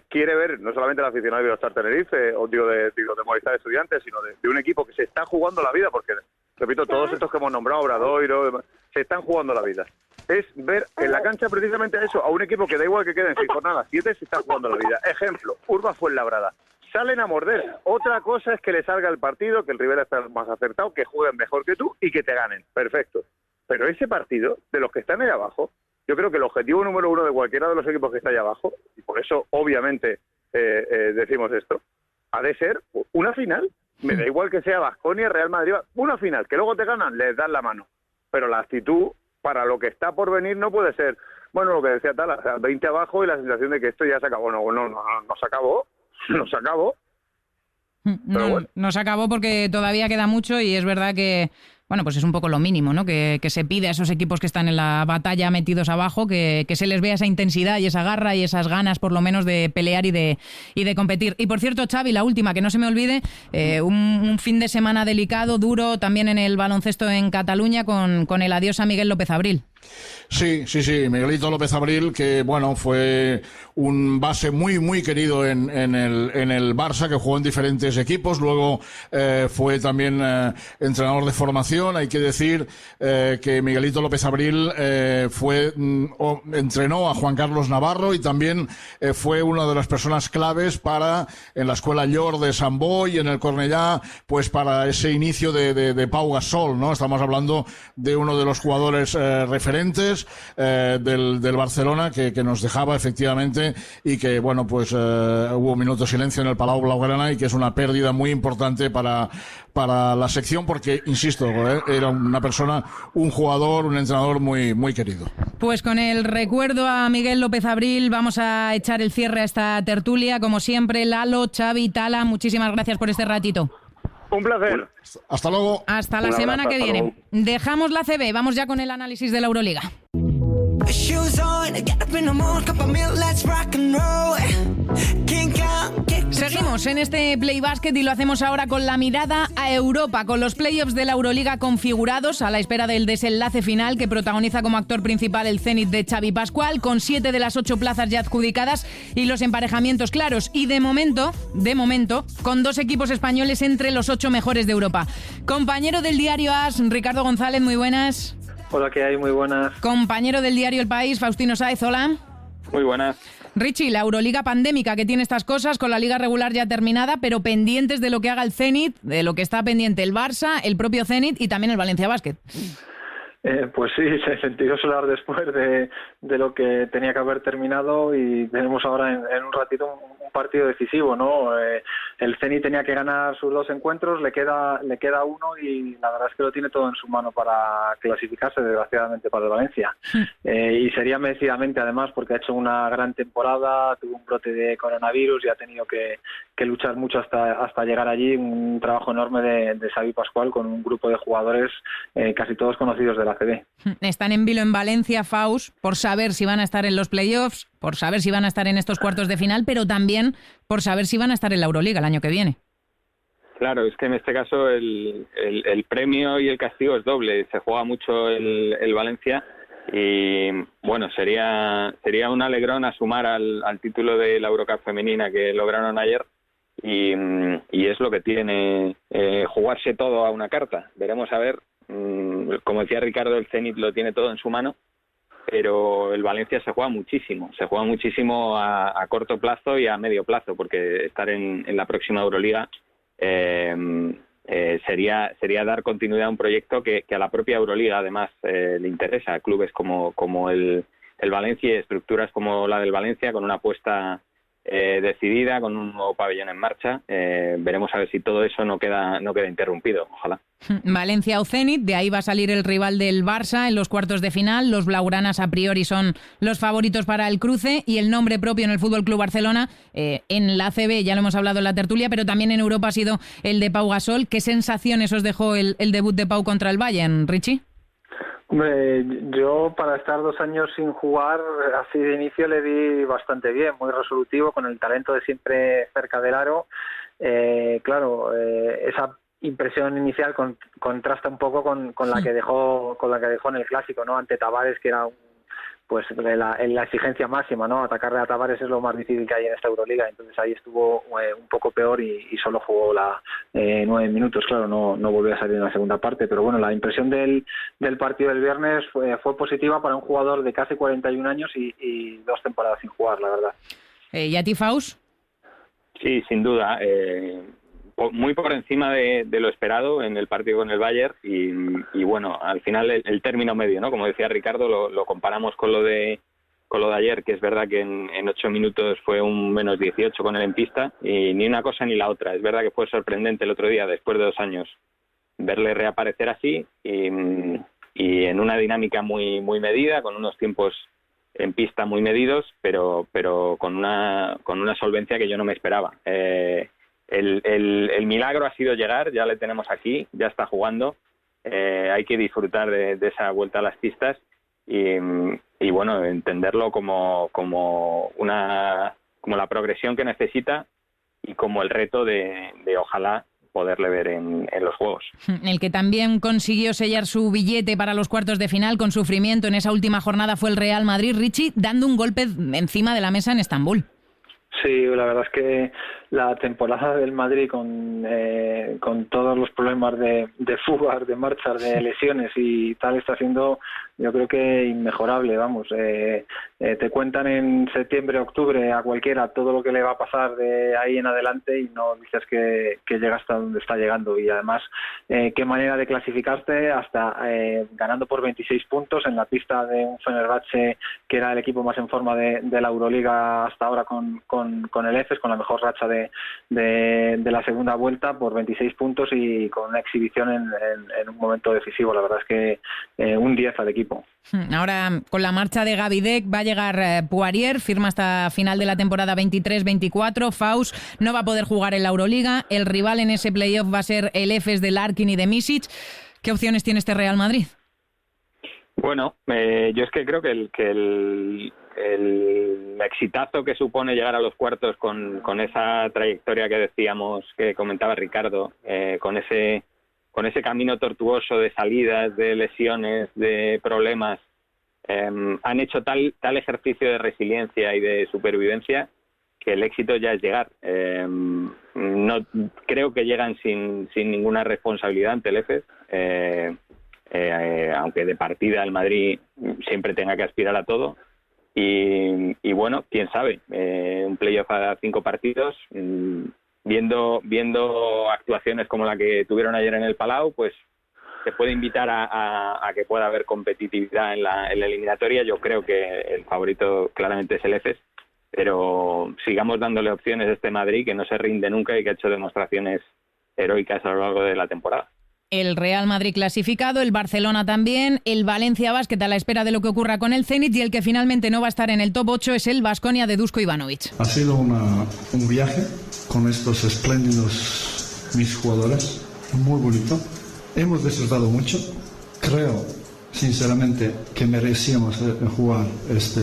quiere ver no solamente el aficionado de Iberostar Tenerife, o digo de Movistar Estudiantes, sino de un equipo que se está jugando la vida, porque, repito, todos estos que hemos nombrado, Obradoiro, se están jugando la vida. Es ver en la cancha precisamente eso, a un equipo que da igual que queden 6 jornadas, 7, se está jugando la vida. Ejemplo, Urba Fuenlabrada. Salen a morder. Otra cosa es que le salga el partido, que el rival está más acertado, que jueguen mejor que tú y que te ganen. Perfecto. Pero ese partido, de los que están ahí abajo, yo creo que el objetivo número 1 de cualquiera de los equipos que está ahí abajo, y por eso obviamente decimos esto, ha de ser una final. Me da igual que sea Baskonia, Real Madrid, una final, que luego te ganan, les dan la mano. Pero la actitud para lo que está por venir no puede ser, bueno, lo que decía Tala, o sea, 20 abajo y la sensación de que esto ya se acabó. No se acabó. Nos acabó. No, bueno. Nos acabó porque todavía queda mucho y es verdad que, bueno, pues es un poco lo mínimo, ¿no? Que se pide a esos equipos que están en la batalla metidos abajo, que se les vea esa intensidad y esa garra y esas ganas, por lo menos, de pelear y de competir. Y por cierto, Xavi, la última, que no se me olvide, un fin de semana delicado, duro, también en el baloncesto en Cataluña, con el adiós a Miguel López Abril. Sí, Miguelito López Abril, que bueno, fue un base muy, muy querido en el Barça, que jugó en diferentes equipos, luego fue también entrenador de formación. Hay que decir que Miguelito López Abril entrenó a Juan Carlos Navarro y también fue una de las personas claves en la escuela Llor de Sant Boi y en el Cornellà, pues para ese inicio de Pau Gasol, ¿no? Estamos hablando de uno de los jugadores referentes del Barcelona que nos dejaba efectivamente, y que bueno, pues hubo un minuto de silencio en el Palau Blaugrana, y que es una pérdida muy importante para la sección, porque insisto, era una persona, un jugador, un entrenador muy, muy querido. Pues con el recuerdo a Miguel López Abril vamos a echar el cierre a esta tertulia. Como siempre, Lalo, Xavi, Tala, muchísimas gracias por este ratito. Un placer. Hasta luego. Hasta la semana que viene. Dejamos la CB, vamos ya con el análisis de la Euroliga. Seguimos en este Play Basket y lo hacemos ahora con la mirada a Europa, con los playoffs de la Euroliga configurados a la espera del desenlace final que protagoniza como actor principal el Zenit de Xavi Pascual, con 7 de las 8 plazas ya adjudicadas y los emparejamientos claros, y de momento, con 2 equipos españoles entre los 8 mejores de Europa. Compañero del diario AS, Ricardo González, muy buenas. Hola, ¿qué hay? Muy buenas. Compañero del diario El País, Faustino Sáez, hola. Muy buenas. Richie, la Euroliga pandémica que tiene estas cosas, con la liga regular ya terminada, pero pendientes de lo que haga el Zenit, de lo que está pendiente el Barça, el propio Zenit y también el Valencia Basket. Pues sí, se sentió solar después de lo que tenía que haber terminado y tenemos ahora en un ratito un partido decisivo, ¿no? El Zenit tenía que ganar sus 2 encuentros, le queda uno y la verdad es que lo tiene todo en su mano para clasificarse, desgraciadamente, para el Valencia. Y sería merecidamente, además, porque ha hecho una gran temporada, tuvo un brote de coronavirus y ha tenido que luchar mucho hasta llegar allí. Un trabajo enorme de Xavi Pascual con un grupo de jugadores casi todos conocidos de la ACB. Están en vilo en Valencia, Faust, por saber si van a estar en los playoffs, por saber si van a estar en estos cuartos de final, pero también por saber si van a estar en la Euroliga el año que viene. Claro, es que en este caso el premio y el castigo es doble. Se juega mucho el Valencia y bueno, sería un alegrón a sumar al título de la Eurocup femenina que lograron ayer. Y es lo que tiene jugarse todo a una carta. Veremos a ver. Como decía Ricardo, el Zenit lo tiene todo en su mano, pero el Valencia se juega muchísimo a corto plazo y a medio plazo, porque estar en la próxima Euroliga sería dar continuidad a un proyecto que a la propia Euroliga además le interesa, a clubes como el Valencia y estructuras como la del Valencia, con una apuesta decidida, con un nuevo pabellón en marcha. Veremos a ver si todo eso no queda interrumpido, ojalá. Valencia o Zenit, de ahí va a salir el rival del Barça en los cuartos de final. Los blaugranas a priori son los favoritos para el cruce y el nombre propio en el Fútbol Club Barcelona en la ACB, ya lo hemos hablado en la tertulia, pero también en Europa ha sido el de Pau Gasol. ¿Qué sensaciones os dejó el debut de Pau contra el Bayern, Richie? Hombre, yo para estar 2 años sin jugar, así de inicio le vi bastante bien, muy resolutivo, con el talento de siempre cerca del aro. Esa impresión inicial contrasta un poco con la que dejó en el clásico, ¿no? Ante Tavares, que era la exigencia máxima, ¿no? Atacarle a Tavares es lo más difícil que hay en esta Euroliga, entonces ahí estuvo un poco peor y solo jugó 9 minutos, claro, no volvió a salir en la segunda parte, pero bueno, la impresión del partido del viernes fue positiva para un jugador de casi 41 años y 2 temporadas sin jugar, la verdad. ¿Y a ti, Faust? Sí, sin duda. Muy por encima de lo esperado en el partido con el Bayern y bueno, al final el término medio, ¿no? Como decía Ricardo, lo comparamos con lo de ayer, que es verdad que en 8 minutos fue un menos 18 con él en pista y ni una cosa ni la otra. Es verdad que fue sorprendente el otro día, después de 2 años, verle reaparecer así y en una dinámica muy, muy medida, con unos tiempos en pista muy medidos, pero con una solvencia que yo no me esperaba. El milagro ha sido llegar, ya le tenemos aquí, ya está jugando, hay que disfrutar de esa vuelta a las pistas y bueno, entenderlo como la progresión que necesita y como el reto de ojalá poderle ver en los Juegos. El que también consiguió sellar su billete para los cuartos de final con sufrimiento en esa última jornada fue el Real Madrid, Richie, dando un golpe encima de la mesa en Estambul. Sí, la verdad es que la temporada del Madrid con todos los problemas de fugas, de marchas, de lesiones y tal está siendo, yo creo que inmejorable, vamos. Te cuentan en septiembre, octubre a cualquiera todo lo que le va a pasar de ahí en adelante y no dices que llega hasta donde está llegando. Y además, qué manera de clasificarte hasta ganando por 26 puntos en la pista de un Fenerbahce que era el equipo más en forma de la Euroliga hasta ahora con el EFES, con la mejor racha de la segunda vuelta por 26 puntos y con una exhibición en un momento decisivo. La verdad es que un 10 al equipo. Ahora, con la marcha de Gavidec va a llegar Poirier, firma hasta final de la temporada 23-24. Faust no va a poder jugar en la Euroliga. El rival en ese playoff va a ser el EFES de Larkin y de Misic. ¿Qué opciones tiene este Real Madrid? Bueno, yo es que creo que el exitazo que supone llegar a los cuartos con esa trayectoria que decíamos, que comentaba Ricardo, con ese camino tortuoso de salidas, de lesiones, de problemas, han hecho tal ejercicio de resiliencia y de supervivencia que el éxito ya es llegar. No creo que llegan sin ninguna responsabilidad ante el EFES. aunque de partida el Madrid siempre tenga que aspirar a todo. Y bueno, quién sabe, un playoff a 5 partidos, viendo actuaciones como la que tuvieron ayer en el Palau, pues se puede invitar a que pueda haber competitividad en la eliminatoria. Yo creo que el favorito claramente es el EFES, pero sigamos dándole opciones a este Madrid, que no se rinde nunca y que ha hecho demostraciones heroicas a lo largo de la temporada. El Real Madrid clasificado, el Barcelona también, el Valencia Basket a la espera de lo que ocurra con el Zenit, y el que finalmente no va a estar en el top 8 es el Baskonia de Dusko Ivanovic. Ha sido un viaje con estos espléndidos mis jugadores, muy bonito. Hemos disfrutado mucho. Creo, sinceramente, que merecíamos jugar este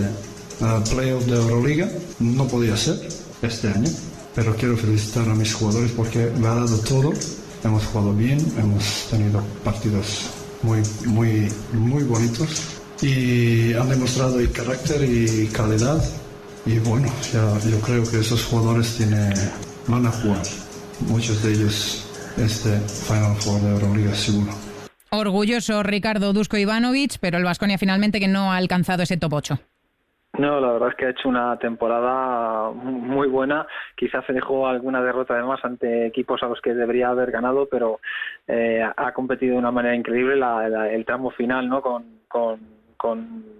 playoff de Euroliga. No podía ser este año, pero quiero felicitar a mis jugadores porque me ha dado todo. Hemos jugado bien, hemos tenido partidos muy bonitos y han demostrado el carácter y calidad. Y bueno, yo creo que esos jugadores van a jugar, muchos de ellos, este Final Four de Euroliga seguro. Orgulloso Ricardo Dusko Ivanovic, pero el Baskonia finalmente que no ha alcanzado ese top 8. No, la verdad es que ha hecho una temporada muy buena. Quizás se dejó alguna derrota además ante equipos a los que debería haber ganado, pero ha competido de una manera increíble el tramo final, ¿no? Con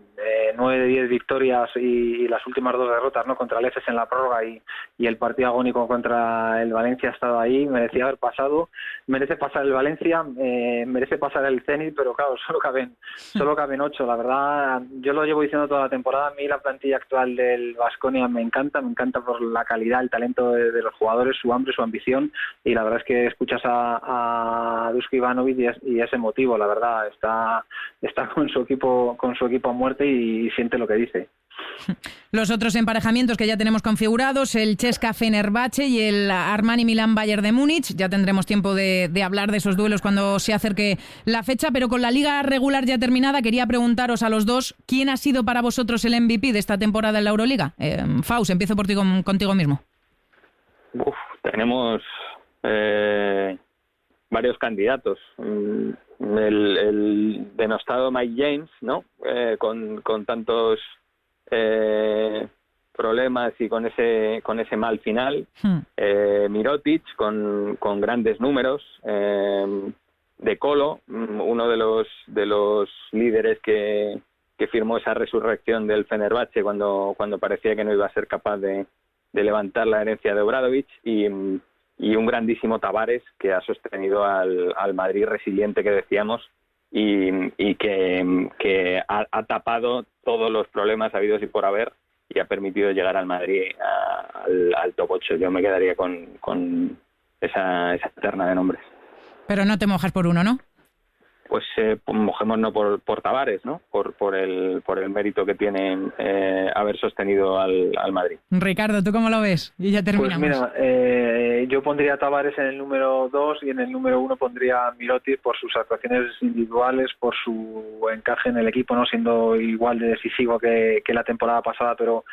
9 de 10 victorias y las últimas 2 derrotas, ¿no? Contra el EFES en la prórroga y el partido agónico contra el Valencia ha estado ahí. Merecía haber pasado, merece pasar el Valencia, merece pasar el Zenit, pero claro, solo caben 8. La verdad, yo lo llevo diciendo toda la temporada. A mí la plantilla actual del Baskonia me encanta por la calidad, el talento de los jugadores, su hambre, su ambición, y la verdad es que escuchas a Dusko Ivanovic y es emotivo. La verdad, está con su equipo a muerte y siente lo que dice. Los otros emparejamientos que ya tenemos configurados, el Chesca Fenerbahce y el Armani Milán Bayern de Múnich. Ya tendremos tiempo de hablar de esos duelos cuando se acerque la fecha, pero con la liga regular ya terminada, quería preguntaros a los dos, ¿quién ha sido para vosotros el MVP de esta temporada en la Euroliga? Faust, empiezo por ti, contigo mismo. Tenemos varios candidatos. El denostado Mike James, ¿no? Con tantos problemas y con ese mal final. Mirotic con grandes números. De Colo, uno de los líderes que firmó esa resurrección del Fenerbahce cuando parecía que no iba a ser capaz de levantar la herencia de Obradovic, y un grandísimo Tavares que ha sostenido al Madrid resiliente que decíamos y que ha tapado todos los problemas habidos y por haber y ha permitido llegar al Madrid al top 8. Yo me quedaría con esa terna de nombres. Pero no te mojas por uno, ¿no? Pues mojémonos por Tavares, ¿no? Por el mérito que tiene haber sostenido al Madrid. Ricardo, ¿tú cómo lo ves? Y ya terminamos. Pues mira, yo pondría a Tavares en el número 2 y en el número 1 pondría a Mirotic por sus actuaciones individuales, por su encaje en el equipo, no siendo igual de decisivo que la temporada pasada, pero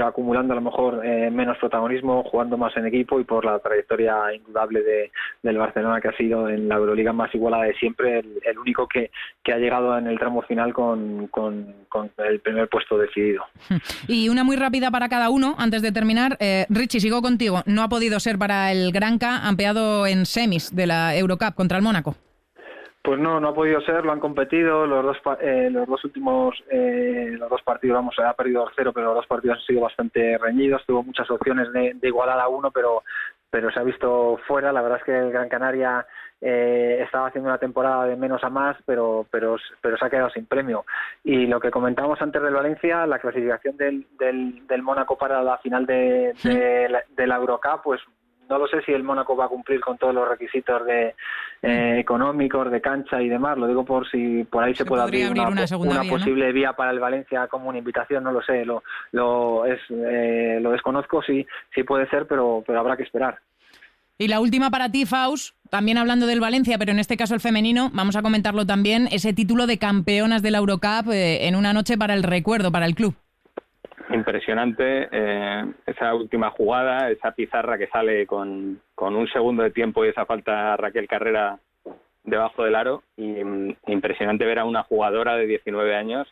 acumulando a lo mejor menos protagonismo, jugando más en equipo, y por la trayectoria indudable del Barcelona, que ha sido en la Euroliga más igualada de siempre, el único que ha llegado en el tramo final con el primer puesto decidido. Y una muy rápida para cada uno, antes de terminar. Richie, sigo contigo. No ha podido ser para el Granca, ampeado en semis de la Eurocup contra el Mónaco. Pues no ha podido ser, lo han competido los dos últimos partidos, ha perdido 0, pero los 2 partidos han sido bastante reñidos, tuvo muchas opciones de igualar a 1, pero se ha visto fuera. La verdad es que el Gran Canaria estaba haciendo una temporada de menos a más, pero se ha quedado sin premio. Y lo que comentábamos antes del Valencia, la clasificación del Mónaco para la final de la Eurocup, pues no lo sé si el Mónaco va a cumplir con todos los requisitos económicos, de cancha y demás. Lo digo por si por ahí se puede abrir una posible vía para el Valencia como una invitación. No lo sé, lo desconozco, sí puede ser, pero habrá que esperar. Y la última para ti, Faust, también hablando del Valencia, pero en este caso el femenino, vamos a comentarlo también, ese título de campeonas de la Eurocup en una noche para el recuerdo, para el club. Impresionante esa última jugada, esa pizarra que sale con un segundo de tiempo y esa falta a Raquel Carrera debajo del aro, y impresionante ver a una jugadora de 19 años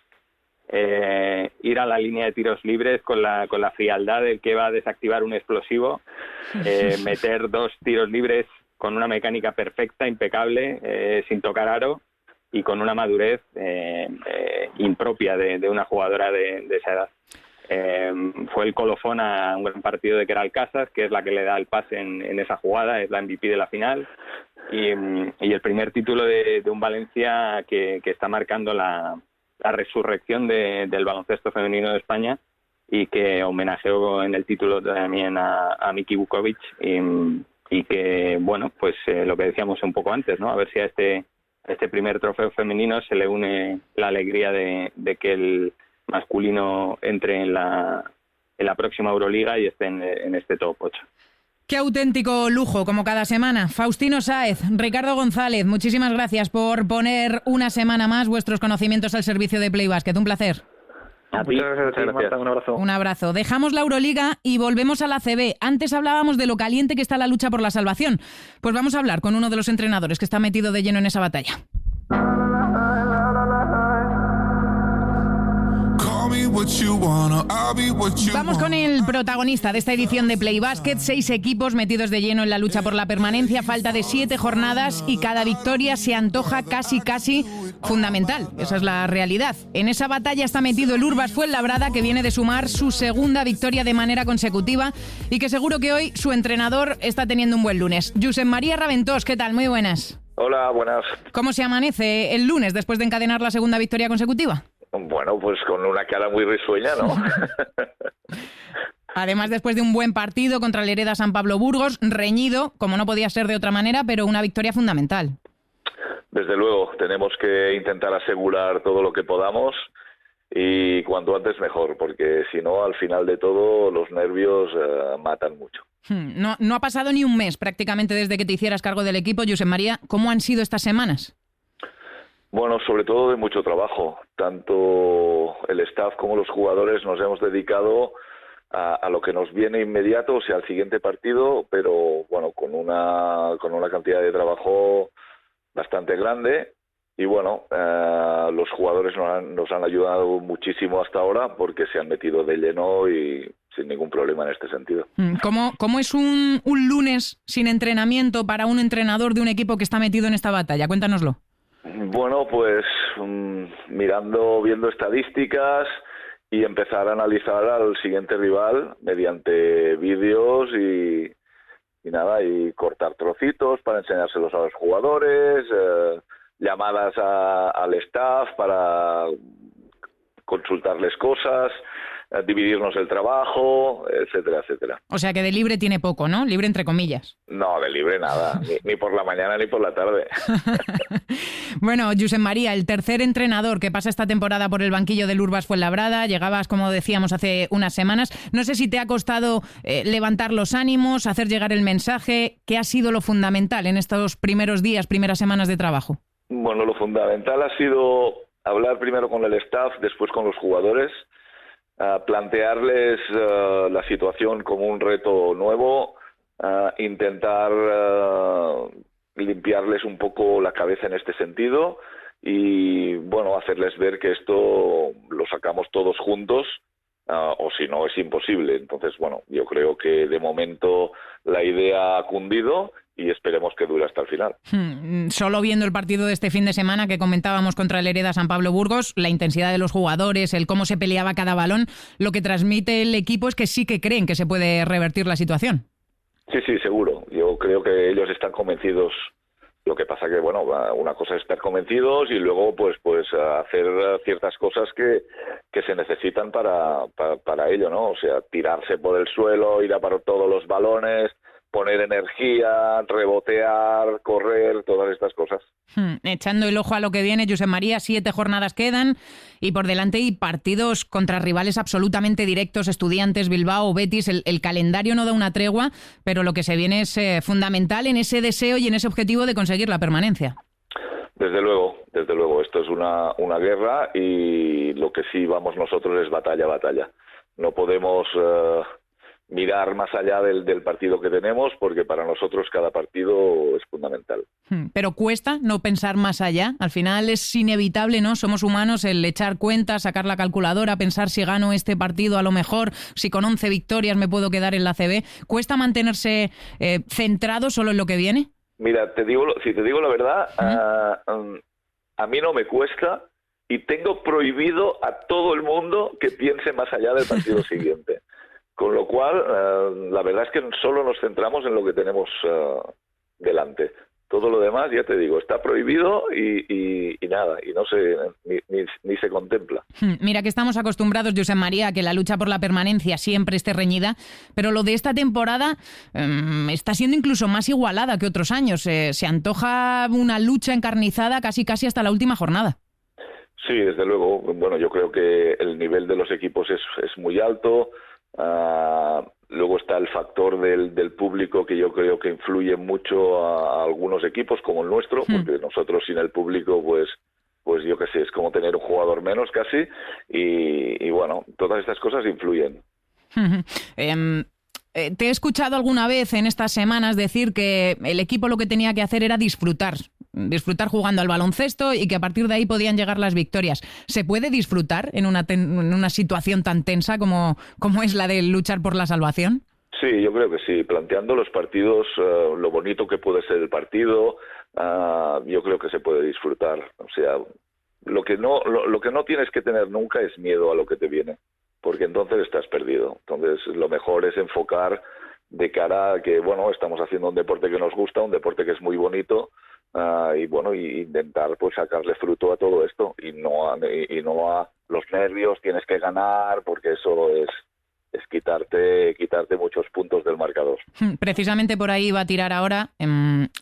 ir a la línea de tiros libres con la frialdad del que va a desactivar un explosivo, meter 2 tiros libres con una mecánica perfecta, impecable, sin tocar aro, y con una madurez impropia de una jugadora de esa edad. Fue el colofón a un gran partido de Queralt Casas, que es la que le da el pase en esa jugada, es la MVP de la final, y el primer título de un Valencia que está marcando la resurrección del baloncesto femenino de España, y que homenajeó en el título también a Miki Vukovic, y que, bueno, pues lo que decíamos un poco antes, ¿no? A ver si a este primer trofeo femenino se le une la alegría de que el masculino entre en la próxima Euroliga y esté en este top 8. Qué auténtico lujo, como cada semana. Faustino Sáez, Ricardo González, muchísimas gracias por poner una semana más vuestros conocimientos al servicio de Play Basket. Un placer. Muchas gracias, Marta. Un abrazo. Un abrazo. Dejamos la Euroliga y volvemos a la ACB. Antes hablábamos de lo caliente que está la lucha por la salvación. Pues vamos a hablar con uno de los entrenadores que está metido de lleno en esa batalla. Vamos con el protagonista de esta edición de Play Basket. 6 equipos metidos de lleno en la lucha por la permanencia. Falta de 7 jornadas y cada victoria se antoja casi fundamental. Esa es la realidad. En esa batalla está metido el Urbas Fuenlabrada, que viene de sumar su segunda victoria de manera consecutiva y que seguro que hoy su entrenador está teniendo un buen lunes. Josep María Raventós, ¿qué tal? Muy buenas. Hola, buenas. ¿Cómo se amanece el lunes después de encadenar la segunda victoria consecutiva? Bueno, pues con una cara muy risueña, ¿no? Además, después de un buen partido contra el Hereda San Pablo Burgos, reñido, como no podía ser de otra manera, pero una victoria fundamental. Desde luego, tenemos que intentar asegurar todo lo que podamos y cuanto antes mejor, porque si no, al final de todo, los nervios matan mucho. No ha pasado ni un mes prácticamente desde que te hicieras cargo del equipo, Josep María. ¿Cómo han sido estas semanas? Bueno, sobre todo de mucho trabajo. Tanto el staff como los jugadores nos hemos dedicado a lo que nos viene inmediato, o sea, al siguiente partido, pero bueno, con una cantidad de trabajo bastante grande. Y bueno, los jugadores nos han ayudado muchísimo hasta ahora porque se han metido de lleno y sin ningún problema en este sentido. ¿Cómo es un lunes sin entrenamiento para un entrenador de un equipo que está metido en esta batalla? Cuéntanoslo. Bueno, pues viendo estadísticas y empezar a analizar al siguiente rival mediante vídeos y cortar trocitos para enseñárselos a los jugadores, llamadas al staff para consultarles cosas, dividirnos el trabajo, etcétera, etcétera. O sea que de libre tiene poco, ¿no? Libre entre comillas. No, de libre nada, ni por la mañana ni por la tarde. Bueno, Josep María, el tercer entrenador que pasa esta temporada por el banquillo del Urbas Fuenlabrada, llegabas, como decíamos, hace unas semanas. No sé si te ha costado levantar los ánimos, hacer llegar el mensaje. ¿Qué ha sido lo fundamental en estos primeros días, primeras semanas de trabajo? Bueno, lo fundamental ha sido hablar primero con el staff, después con los jugadores, plantearles la situación como un reto nuevo, intentar limpiarles un poco la cabeza en este sentido y, bueno, hacerles ver que esto lo sacamos todos juntos, o si no es imposible. Entonces, bueno, yo creo que de momento la idea ha cundido y esperemos que dure hasta el final. Solo viendo el partido de este fin de semana que comentábamos contra el Hereda San Pablo Burgos, la intensidad de los jugadores, el cómo se peleaba cada balón, lo que transmite el equipo es que sí que creen que se puede revertir la situación. Sí, seguro. Yo creo que ellos están convencidos. Lo que pasa que, bueno, una cosa es estar convencidos y luego pues hacer ciertas cosas que se necesitan para ello, ¿no? O sea, tirarse por el suelo, ir a por todos los balones, poner energía, rebotear, correr, todas estas cosas. Echando el ojo a lo que viene, Josep María, 7 jornadas quedan y por delante hay partidos contra rivales absolutamente directos, Estudiantes, Bilbao, Betis. El calendario no da una tregua, pero lo que se viene es fundamental en ese deseo y en ese objetivo de conseguir la permanencia. Desde luego, esto es una guerra y lo que sí vamos nosotros es batalla. No podemos mirar más allá del partido que tenemos, porque para nosotros cada partido es fundamental. Pero cuesta no pensar más allá. Al final es inevitable, ¿no? Somos humanos, el echar cuentas, sacar la calculadora, pensar si gano este partido, a lo mejor, si con 11 victorias me puedo quedar en la ACB. ¿Cuesta mantenerse centrado solo en lo que viene? Mira, si te digo la verdad, a mí no me cuesta, y tengo prohibido a todo el mundo que piense más allá del partido siguiente. Con lo cual, la verdad es que solo nos centramos en lo que tenemos delante. Todo lo demás, ya te digo, está prohibido y nada, y no se ni se contempla. Mira que estamos acostumbrados, Josep María, a que la lucha por la permanencia siempre esté reñida, pero lo de esta temporada está siendo incluso más igualada que otros años. Se antoja una lucha encarnizada casi hasta la última jornada. Sí, desde luego. Bueno, yo creo que el nivel de los equipos es muy alto. Luego está el factor del público, que yo creo que influye mucho a algunos equipos como el nuestro, porque nosotros sin el público pues yo qué sé, es como tener un jugador menos casi, y bueno, todas estas cosas influyen. Te he escuchado alguna vez en estas semanas decir que el equipo lo que tenía que hacer era disfrutar jugando al baloncesto, y que a partir de ahí podían llegar las victorias. ¿Se puede disfrutar en una situación tan tensa como es la de luchar por la salvación? Sí, yo creo que sí. Planteando los partidos, lo bonito que puede ser el partido, yo creo que se puede disfrutar. O sea, lo que no tienes que tener nunca es miedo a lo que te viene, porque entonces estás perdido. Entonces lo mejor es enfocar de cara a que, bueno, estamos haciendo un deporte que nos gusta, un deporte que es muy bonito, y bueno, y intentar pues sacarle fruto a todo esto, y no a los nervios, tienes que ganar, porque eso es quitarte muchos puntos del marcador. Precisamente por ahí va a tirar ahora.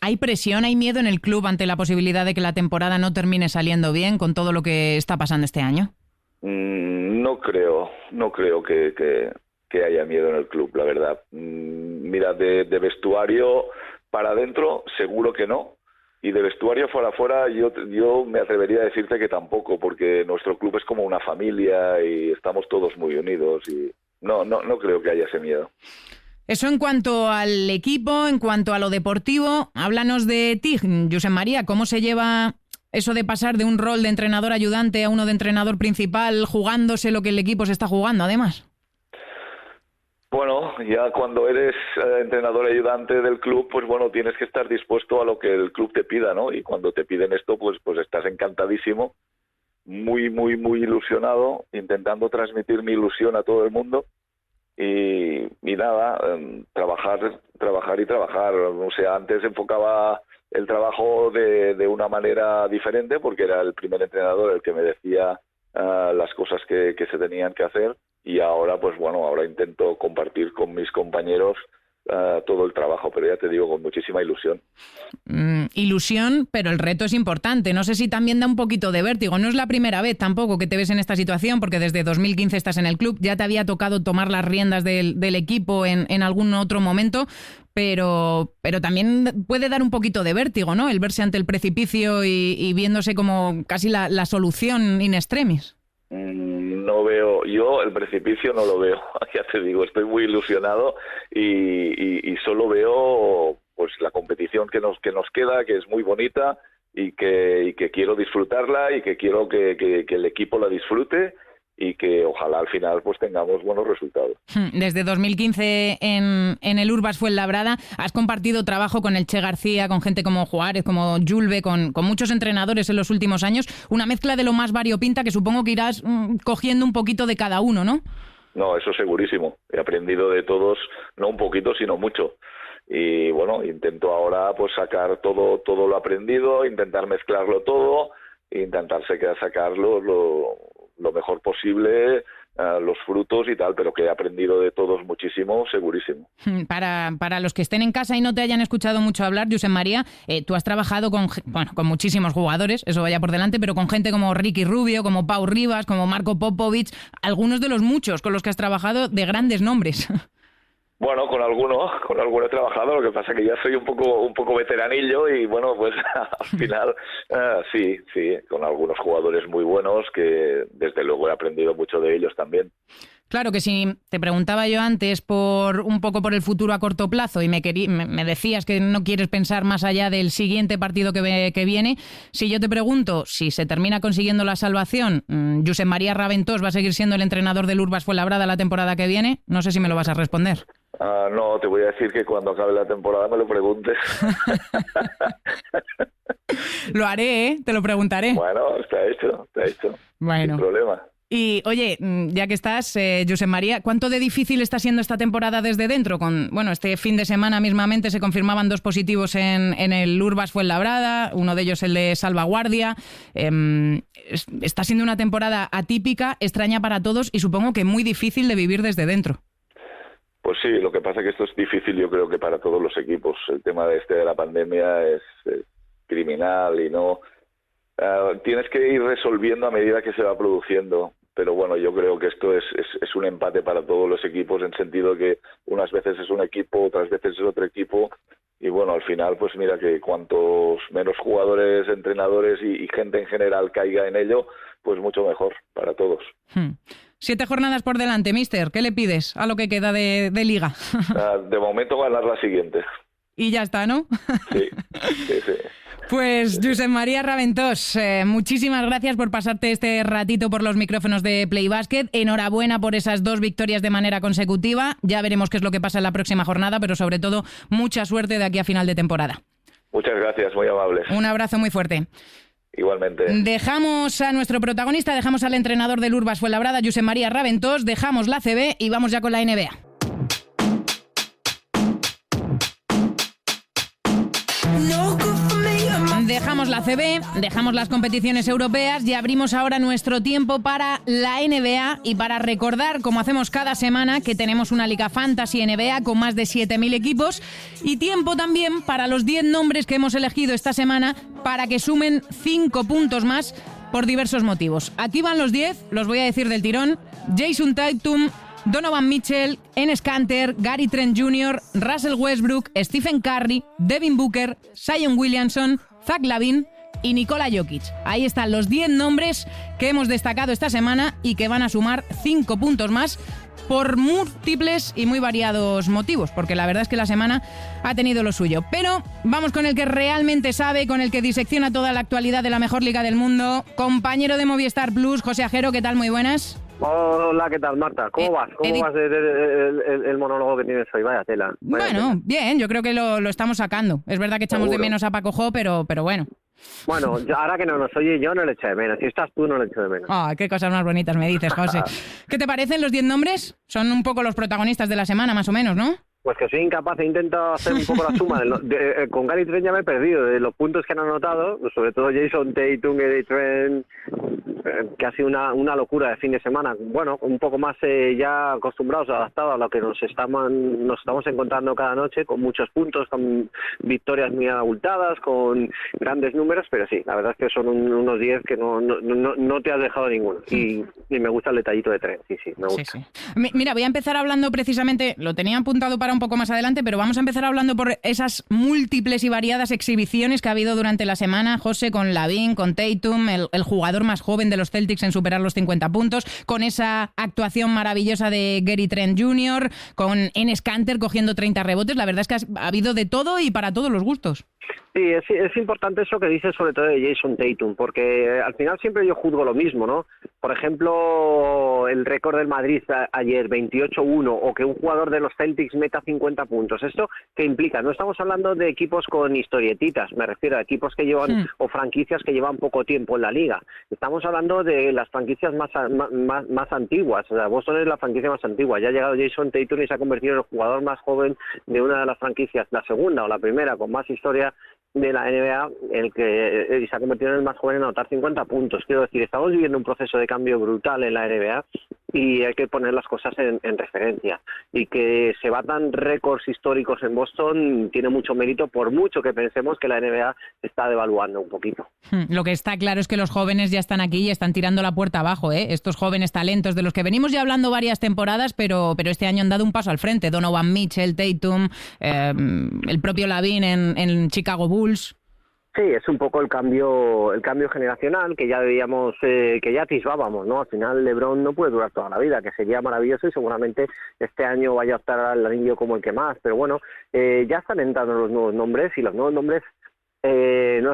¿Hay presión, hay miedo en el club ante la posibilidad de que la temporada no termine saliendo bien con todo lo que está pasando este año? No creo que haya miedo en el club, la verdad. Mira, de vestuario para adentro seguro que no, y de vestuario para afuera yo me atrevería a decirte que tampoco, porque nuestro club es como una familia y estamos todos muy unidos, y no creo que haya ese miedo. Eso en cuanto al equipo. En cuanto a lo deportivo, háblanos de ti, Josep María. ¿Cómo se lleva eso de pasar de un rol de entrenador ayudante a uno de entrenador principal, jugándose lo que el equipo se está jugando, además? Bueno, ya cuando eres entrenador ayudante del club, pues bueno, tienes que estar dispuesto a lo que el club te pida, ¿no? Y cuando te piden esto, pues estás encantadísimo, muy, muy, muy ilusionado, intentando transmitir mi ilusión a todo el mundo. Y nada, trabajar y trabajar. O sea, antes enfocaba el trabajo de una manera diferente, porque era el primer entrenador el que me decía las cosas que se tenían que hacer, y ahora pues bueno, ahora intento compartir con mis compañeros todo el trabajo, pero ya te digo, con muchísima ilusión. Ilusión, pero el reto es importante. No sé si también da un poquito de vértigo. No es la primera vez tampoco que te ves en esta situación, porque desde 2015 estás en el club, ya te había tocado tomar las riendas del equipo en algún otro momento, pero también puede dar un poquito de vértigo, ¿no? El verse ante el precipicio y viéndose como casi la solución in extremis. No veo, yo el precipicio no lo veo, ya te digo, estoy muy ilusionado y solo veo pues la competición que nos queda, que es muy bonita, y que quiero disfrutarla, y que quiero que el equipo la disfrute, y que ojalá al final pues tengamos buenos resultados. Desde 2015 en el Urbas Fuenlabrada has compartido trabajo con el Che García, con gente como Juárez, como Julve, con muchos entrenadores en los últimos años. Una mezcla de lo más variopinta que supongo que irás cogiendo un poquito de cada uno, ¿no? No, eso segurísimo. He aprendido de todos, no un poquito, sino mucho. Y bueno, intento ahora pues sacar todo lo aprendido, intentar mezclarlo todo, e intentar sacarlo lo mejor posible, los frutos y tal, pero que he aprendido de todos muchísimo, segurísimo. Para los que estén en casa y no te hayan escuchado mucho hablar, Josep María, tú has trabajado con muchísimos jugadores, eso vaya por delante, pero con gente como Ricky Rubio, como Pau Rivas, como Marco Popovic, algunos de los muchos con los que has trabajado de grandes nombres. Bueno, con alguno he trabajado, lo que pasa que ya soy un poco veteranillo, y bueno, pues al final sí, con algunos jugadores muy buenos que desde luego he aprendido mucho de ellos también. Claro que si te preguntaba yo antes por un poco por el futuro a corto plazo y me decías que no quieres pensar más allá del siguiente partido que viene, si yo te pregunto si se termina consiguiendo la salvación, Josep María Raventós va a seguir siendo el entrenador del Urbas Fuenlabrada la temporada que viene, no sé si me lo vas a responder. No, te voy a decir que cuando acabe la temporada me lo preguntes. Lo haré, te lo preguntaré. Bueno, está hecho. Bueno. Sin problema. Y, oye, ya que estás, Josep María, ¿cuánto de difícil está siendo esta temporada desde dentro? Este fin de semana mismamente se confirmaban 2 positivos en el Urbas Fuenlabrada, uno de ellos el de Salvaguardia. Está siendo una temporada atípica, extraña para todos y supongo que muy difícil de vivir desde dentro. Pues sí, lo que pasa es que esto es difícil, yo creo que para todos los equipos. El tema de la pandemia es criminal y no... tienes que ir resolviendo a medida que se va produciendo. Pero bueno, yo creo que esto es un empate para todos los equipos, en sentido que unas veces es un equipo, otras veces es otro equipo. Y bueno, al final, pues mira que cuantos menos jugadores, entrenadores y gente en general caiga en ello, pues mucho mejor para todos. 7 jornadas por delante, míster. ¿Qué le pides a lo que queda de liga? De momento ganar la siguiente. Y ya está, ¿no? Sí. Pues Josep María Raventós, muchísimas gracias por pasarte este ratito por los micrófonos de Play Basket. Enhorabuena por esas 2 victorias de manera consecutiva. Ya veremos qué es lo que pasa en la próxima jornada, pero sobre todo mucha suerte de aquí a final de temporada. Muchas gracias, muy amables. Un abrazo muy fuerte. Igualmente. Dejamos a nuestro protagonista, dejamos al entrenador del Urbas Fuenlabrada, Josep María Raventós, dejamos la CB y vamos ya con la NBA. Dejamos la CB, dejamos las competiciones europeas y abrimos ahora nuestro tiempo para la NBA y para recordar, como hacemos cada semana, que tenemos una Liga Fantasy NBA con más de 7.000 equipos y tiempo también para los 10 nombres que hemos elegido esta semana para que sumen 5 puntos más por diversos motivos. Aquí van los 10, los voy a decir del tirón. Jason Tatum, Donovan Mitchell, Enes Kanter, Gary Trent Jr., Russell Westbrook, Stephen Curry, Devin Booker, Zion Williamson, Zach LaVine y Nikola Jokic. Ahí están los 10 nombres que hemos destacado esta semana y que van a sumar 5 puntos más por múltiples y muy variados motivos, porque la verdad es que la semana ha tenido lo suyo. Pero vamos con el que realmente sabe, con el que disecciona toda la actualidad de la mejor liga del mundo, compañero de Movistar Plus, José Ajero. ¿Qué tal? Muy buenas. Hola, ¿qué tal, Marta? ¿Cómo vas? ¿Cómo vas el monólogo que tienes hoy? Vaya tela. Bueno, bien, yo creo que lo estamos sacando. Es verdad que echamos de menos a Paco Jo, pero bueno. Bueno, ahora que no nos oye yo no le echo de menos. Si estás tú no le echo de menos. Qué cosas más bonitas me dices, José. ¿Qué te parecen los 10 nombres? Son un poco los protagonistas de la semana, más o menos, ¿no? Pues que soy incapaz, he intentado hacer un poco la suma. Con Gary Trent ya me he perdido de los puntos que han anotado, sobre todo Jason Tatum, Gary Trent, que ha sido una locura de fin de semana. Bueno, un poco más ya acostumbrados, adaptados a lo que nos estamos encontrando cada noche, con muchos puntos, con victorias muy abultadas, con grandes números, pero sí, la verdad es que son unos 10 que no te has dejado ninguno. Y me gusta el detallito de Trent, sí, me gusta. Sí. Mira, voy a empezar hablando precisamente, lo tenía apuntado para un poco más adelante, pero vamos a empezar hablando por esas múltiples y variadas exhibiciones que ha habido durante la semana, José, con LaVine, con Tatum, el jugador más joven de los Celtics en superar los 50 puntos, con esa actuación maravillosa de Gary Trent Jr., con Enes Kanter cogiendo 30 rebotes. La verdad es que ha habido de todo y para todos los gustos. Sí, es importante eso que dices sobre todo de Jason Tatum, porque al final siempre yo juzgo lo mismo, ¿no? Por ejemplo, el récord del Madrid ayer, 28-1, o que un jugador de los Celtics meta 50 puntos. ¿Esto qué implica? No estamos hablando de equipos con historietitas, me refiero a equipos que llevan o franquicias que llevan poco tiempo en la liga. Estamos hablando de las franquicias más antiguas. O sea, Boston es la franquicia más antigua. Ya ha llegado Jason Tatum y se ha convertido en el jugador más joven de una de las franquicias, la segunda o la primera, con más historia de la NBA, y se ha convertido en el más joven en anotar 50 puntos. Quiero decir, estamos viviendo un proceso de cambio brutal en la NBA y hay que poner las cosas en referencia. Y que se batan récords históricos en Boston tiene mucho mérito, por mucho que pensemos que la NBA está devaluando un poquito. Lo que está claro es que los jóvenes ya están aquí y están tirando la puerta abajo, ¿eh? Estos jóvenes talentos de los que venimos ya hablando varias temporadas, pero este año han dado un paso al frente. Donovan Mitchell, Tatum, el propio LaVine en Chicago Bulls. Sí, es un poco el cambio generacional que ya veíamos, que ya atisbábamos, ¿no? Al final LeBron no puede durar toda la vida, que sería maravilloso y seguramente este año vaya a optar al anillo como el que más, pero bueno, ya están entrando los nuevos nombres y los nuevos nombres no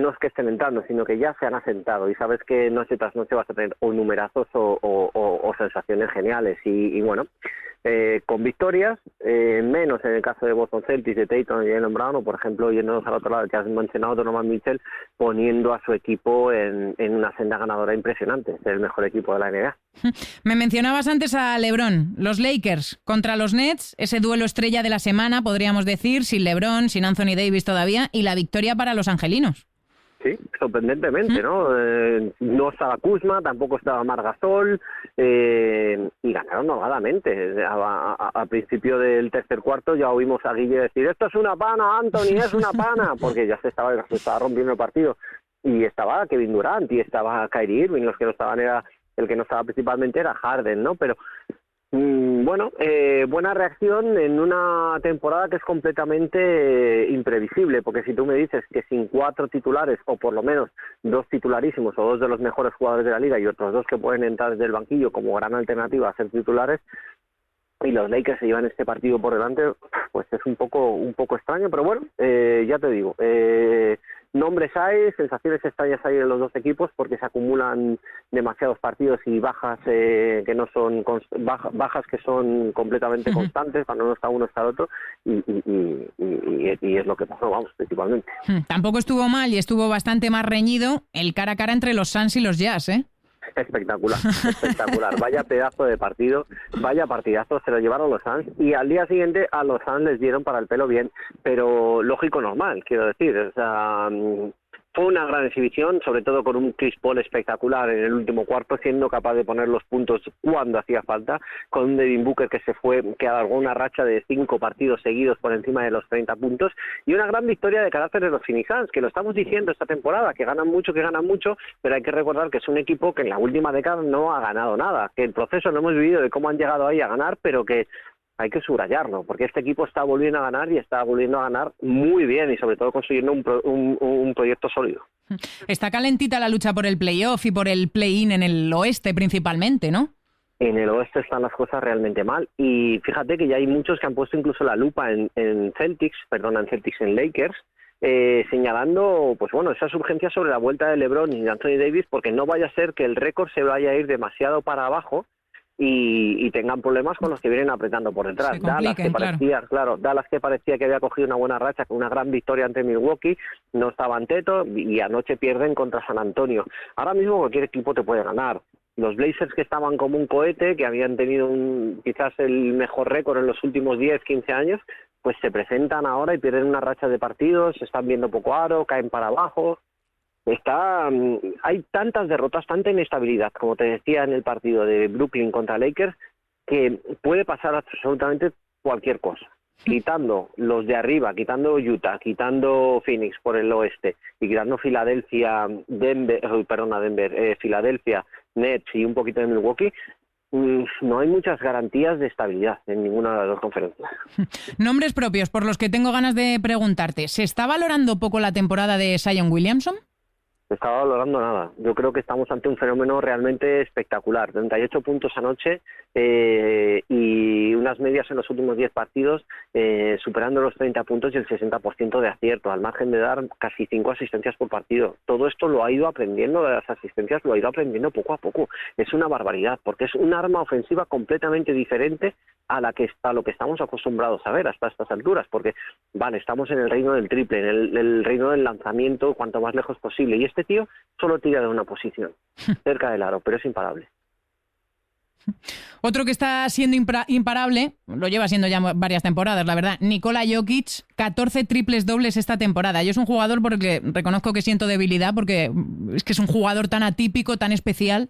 es que estén entrando, sino que ya se han asentado y sabes que noche tras noche vas a tener o numerazos o sensaciones geniales y bueno, con victorias, menos en el caso de Boston Celtics, de Tatum y Jaylen Brown, o por ejemplo, yéndonos al otro lado, que has mencionado, Donovan Mitchell, poniendo a su equipo en una senda ganadora impresionante, es el mejor equipo de la NBA. Me mencionabas antes a LeBron, los Lakers contra los Nets, ese duelo estrella de la semana, podríamos decir, sin LeBron, sin Anthony Davis todavía, y la victoria para los angelinos. Sí, sorprendentemente, ¿no? No estaba Kuzma, tampoco estaba Marc Gasol, y ganaron holgadamente. Al principio del tercer cuarto ya oímos a Guille decir, esto es una pana, Anthony, es una pana, porque ya se estaba rompiendo el partido. Y estaba Kevin Durant, y estaba Kyrie Irving, los que no estaban el que no estaba principalmente era Harden, ¿no? Pero bueno, buena reacción en una temporada que es completamente imprevisible, porque si tú me dices que sin 4 titulares, o por lo menos 2 titularísimos, o 2 de los mejores jugadores de la liga, y otros 2 que pueden entrar desde el banquillo como gran alternativa a ser titulares, y los Lakers se llevan este partido por delante, pues es un poco extraño, pero bueno, ya te digo, nombres hay, sensaciones extrañas hay en los dos equipos porque se acumulan demasiados partidos y bajas que no son bajas que son completamente constantes, cuando no está uno está el otro y es lo que pasó, vamos, principalmente. Tampoco estuvo mal y estuvo bastante más reñido el cara a cara entre los Suns y los Jazz, ¿eh? Espectacular. Vaya pedazo de partido, vaya partidazo, se lo llevaron los Suns y al día siguiente a los Suns les dieron para el pelo bien, pero lógico normal, quiero decir, o sea, fue una gran exhibición, sobre todo con un Chris Paul espectacular en el último cuarto, siendo capaz de poner los puntos cuando hacía falta, con un Devin Booker que alargó una racha de 5 partidos seguidos por encima de los 30 puntos, y una gran victoria de carácter de los Phoenix Suns, que lo estamos diciendo esta temporada, que ganan mucho, pero hay que recordar que es un equipo que en la última década no ha ganado nada, que el proceso no hemos vivido de cómo han llegado ahí a ganar, pero que hay que subrayarlo, porque este equipo está volviendo a ganar y está volviendo a ganar muy bien y sobre todo consiguiendo un proyecto sólido. Está calentita la lucha por el playoff y por el play-in en el oeste principalmente, ¿no? En el oeste están las cosas realmente mal y fíjate que ya hay muchos que han puesto incluso la lupa en Lakers, señalando pues bueno, esas urgencias sobre la vuelta de LeBron y de Anthony Davis, porque no vaya a ser que el récord se vaya a ir demasiado para abajo y tengan problemas con los que vienen apretando por detrás. Dallas que parecía que había cogido una buena racha con una gran victoria ante Milwaukee, no estaba en teto y anoche pierden contra San Antonio. Ahora mismo cualquier equipo te puede ganar. Los Blazers, que estaban como un cohete, que habían tenido quizás el mejor récord en los últimos 10-15 años, pues se presentan ahora y pierden una racha de partidos, se están viendo poco aro, caen para abajo. Hay tantas derrotas, tanta inestabilidad, como te decía en el partido de Brooklyn contra Lakers, que puede pasar absolutamente cualquier cosa. Quitando los de arriba, quitando Utah, quitando Phoenix por el oeste y quitando Filadelfia, Filadelfia, Nets y un poquito de Milwaukee, no hay muchas garantías de estabilidad en ninguna de las dos conferencias. Nombres propios por los que tengo ganas de preguntarte. ¿Se está valorando poco la temporada de Zion Williamson? Se estaba valorando nada. Yo creo que estamos ante un fenómeno realmente espectacular. 38 puntos anoche y unas medias en los últimos 10 partidos superando los 30 puntos y el 60% de acierto, al margen de dar casi 5 asistencias por partido. Todo esto lo ha ido aprendiendo, de las asistencias lo ha ido aprendiendo poco a poco. Es una barbaridad, porque es un arma ofensiva completamente diferente a lo que estamos acostumbrados a ver hasta estas alturas, porque vale, estamos en el reino del triple, en el reino del lanzamiento cuanto más lejos posible, y este tío solo tira de una posición, cerca del aro, pero es imparable. Otro que está siendo imparable, lo lleva siendo ya varias temporadas, la verdad, Nikola Jokic, 14 triples dobles esta temporada. Yo es un jugador por el que reconozco que siento debilidad, porque es que es un jugador tan atípico, tan especial.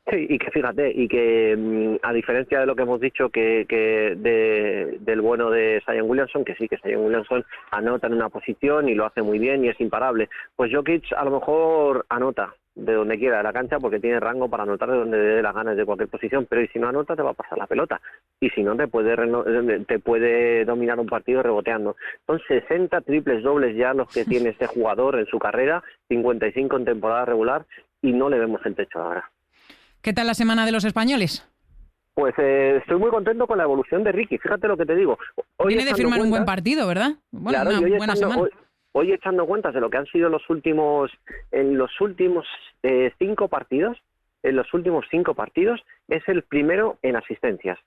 Sí, y que fíjate, y que a diferencia de lo que hemos dicho del bueno de Zion Williamson, que sí, que Zion Williamson anota en una posición y lo hace muy bien y es imparable, pues Jokic a lo mejor anota, de donde quiera de la cancha, porque tiene rango para anotar de donde dé las ganas de cualquier posición, pero y si no anota te va a pasar la pelota, y si no te puede dominar un partido reboteando. Son 60 triples dobles ya los que tiene este jugador en su carrera, 55 en temporada regular, y no le vemos el techo ahora. ¿Qué tal la semana de los españoles? Pues estoy muy contento con la evolución de Ricky, fíjate lo que te digo. Viene de firmar un buen partido, ¿verdad? Bueno, claro, una buena semana. Hoy echando cuentas de lo que han sido en los últimos 5 partidos, es el primero en asistencias,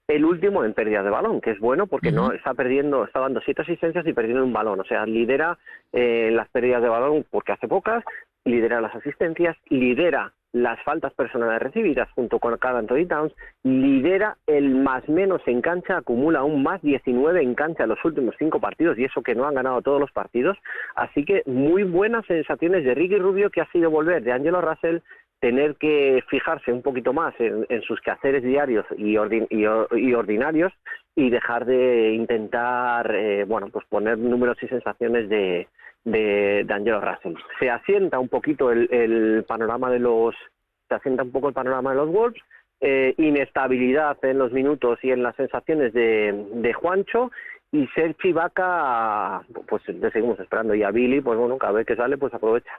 el último en pérdida de balón, que es bueno porque no está dando 7 asistencias y perdiendo un balón, o sea, lidera las pérdidas de balón porque hace pocas, lidera las asistencias, lidera las faltas personales recibidas junto con Karl Anthony Towns, lidera el más menos en cancha, acumula un más 19 en cancha en los últimos 5 partidos, y eso que no han ganado todos los partidos, así que muy buenas sensaciones de Ricky Rubio, que ha sido volver de Angelo Russell, tener que fijarse un poquito más en sus quehaceres diarios y ordinarios, y dejar de intentar pues poner números y sensaciones de Angelo Russell. Se asienta un poquito el panorama de los Wolves, inestabilidad en los minutos y en las sensaciones de Juancho, y Serge Ibaka, pues le seguimos esperando, y a Billy, pues bueno, cada vez que sale, pues aprovecha.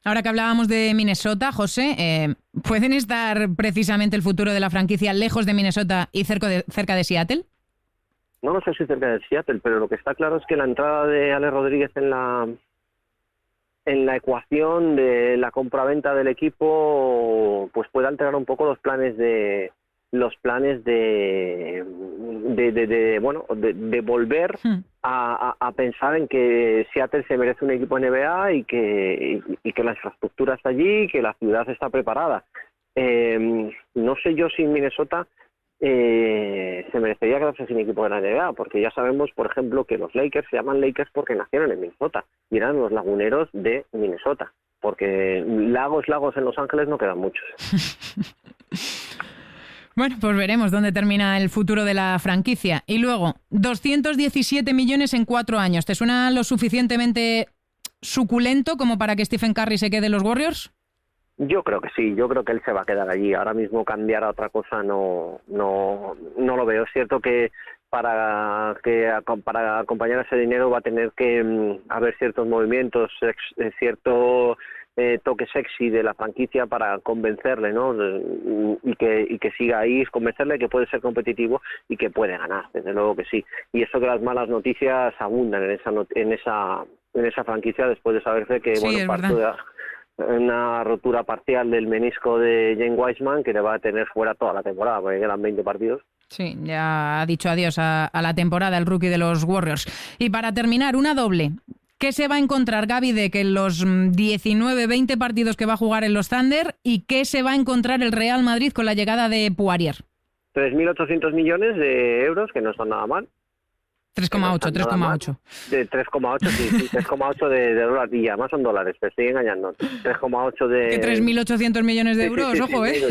Ahora que hablábamos de Minnesota, José, ¿pueden estar precisamente el futuro de la franquicia lejos de Minnesota y cerca de Seattle? No sé si cerca de Seattle, pero lo que está claro es que la entrada de Alex Rodríguez en la ecuación de la compraventa del equipo, pues puede alterar un poco los planes de volver a pensar en que Seattle se merece un equipo NBA y que la infraestructura está allí y que la ciudad está preparada. No sé yo si Minnesota se merecería quedarse sin equipo de la NBA, porque ya sabemos, por ejemplo, que los Lakers se llaman Lakers porque nacieron en Minnesota y eran los laguneros de Minnesota, porque lagos en Los Ángeles no quedan muchos. Bueno, pues veremos dónde termina el futuro de la franquicia. Y luego, 217 millones en 4 años. ¿Te suena lo suficientemente suculento como para que Stephen Curry se quede en los Warriors? Yo creo que sí, yo creo que él se va a quedar allí. Ahora mismo cambiar a otra cosa no lo veo. Es cierto que para acompañar ese dinero va a tener que haber ciertos movimientos, cierto toque sexy de la franquicia para convencerle, ¿no? Y que siga ahí, convencerle que puede ser competitivo y que puede ganar, desde luego que sí. Y eso que las malas noticias abundan en esa franquicia, después de saberse que sí, parte de una rotura parcial del menisco de James Wiseman, que le va a tener fuera toda la temporada, porque quedan 20 partidos. Sí, ya ha dicho adiós a la temporada el rookie de los Warriors. Y para terminar, una doble. ¿Qué se va a encontrar Gaby Deck en los 19-20 partidos que va a jugar en los Thunder? ¿Y qué se va a encontrar el Real Madrid con la llegada de Poirier? 3.800 millones de euros, que no son nada mal. 3,8. De 3,8, sí, 3,8 de dólares, y además son dólares, te estoy engañando. 3,8 de... ¿Qué 3.800 millones de euros? Sí, ojo, me he ido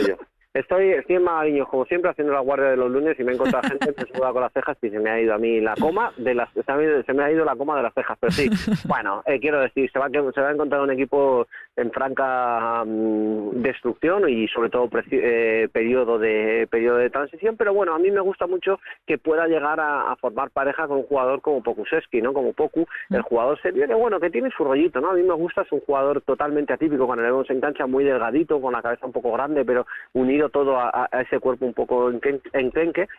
yo. Estoy en Magariños, como siempre, haciendo la guardia de los lunes, y me he encontrado gente que se muda con las cejas y se me ha ido a mí la coma de las... Se me ha ido la coma de las cejas, pero sí. Bueno, quiero decir, se va a encontrar un equipo en franca destrucción y sobre todo periodo de transición, pero bueno, a mí me gusta mucho que pueda llegar a formar pareja con un jugador como Pokusevski, ¿no? Como Poku, el jugador serio, que tiene su rollito, ¿no? A mí me gusta, es un jugador totalmente atípico, cuando le vemos en cancha muy delgadito, con la cabeza un poco grande, pero unido todo a ese cuerpo un poco enclenque,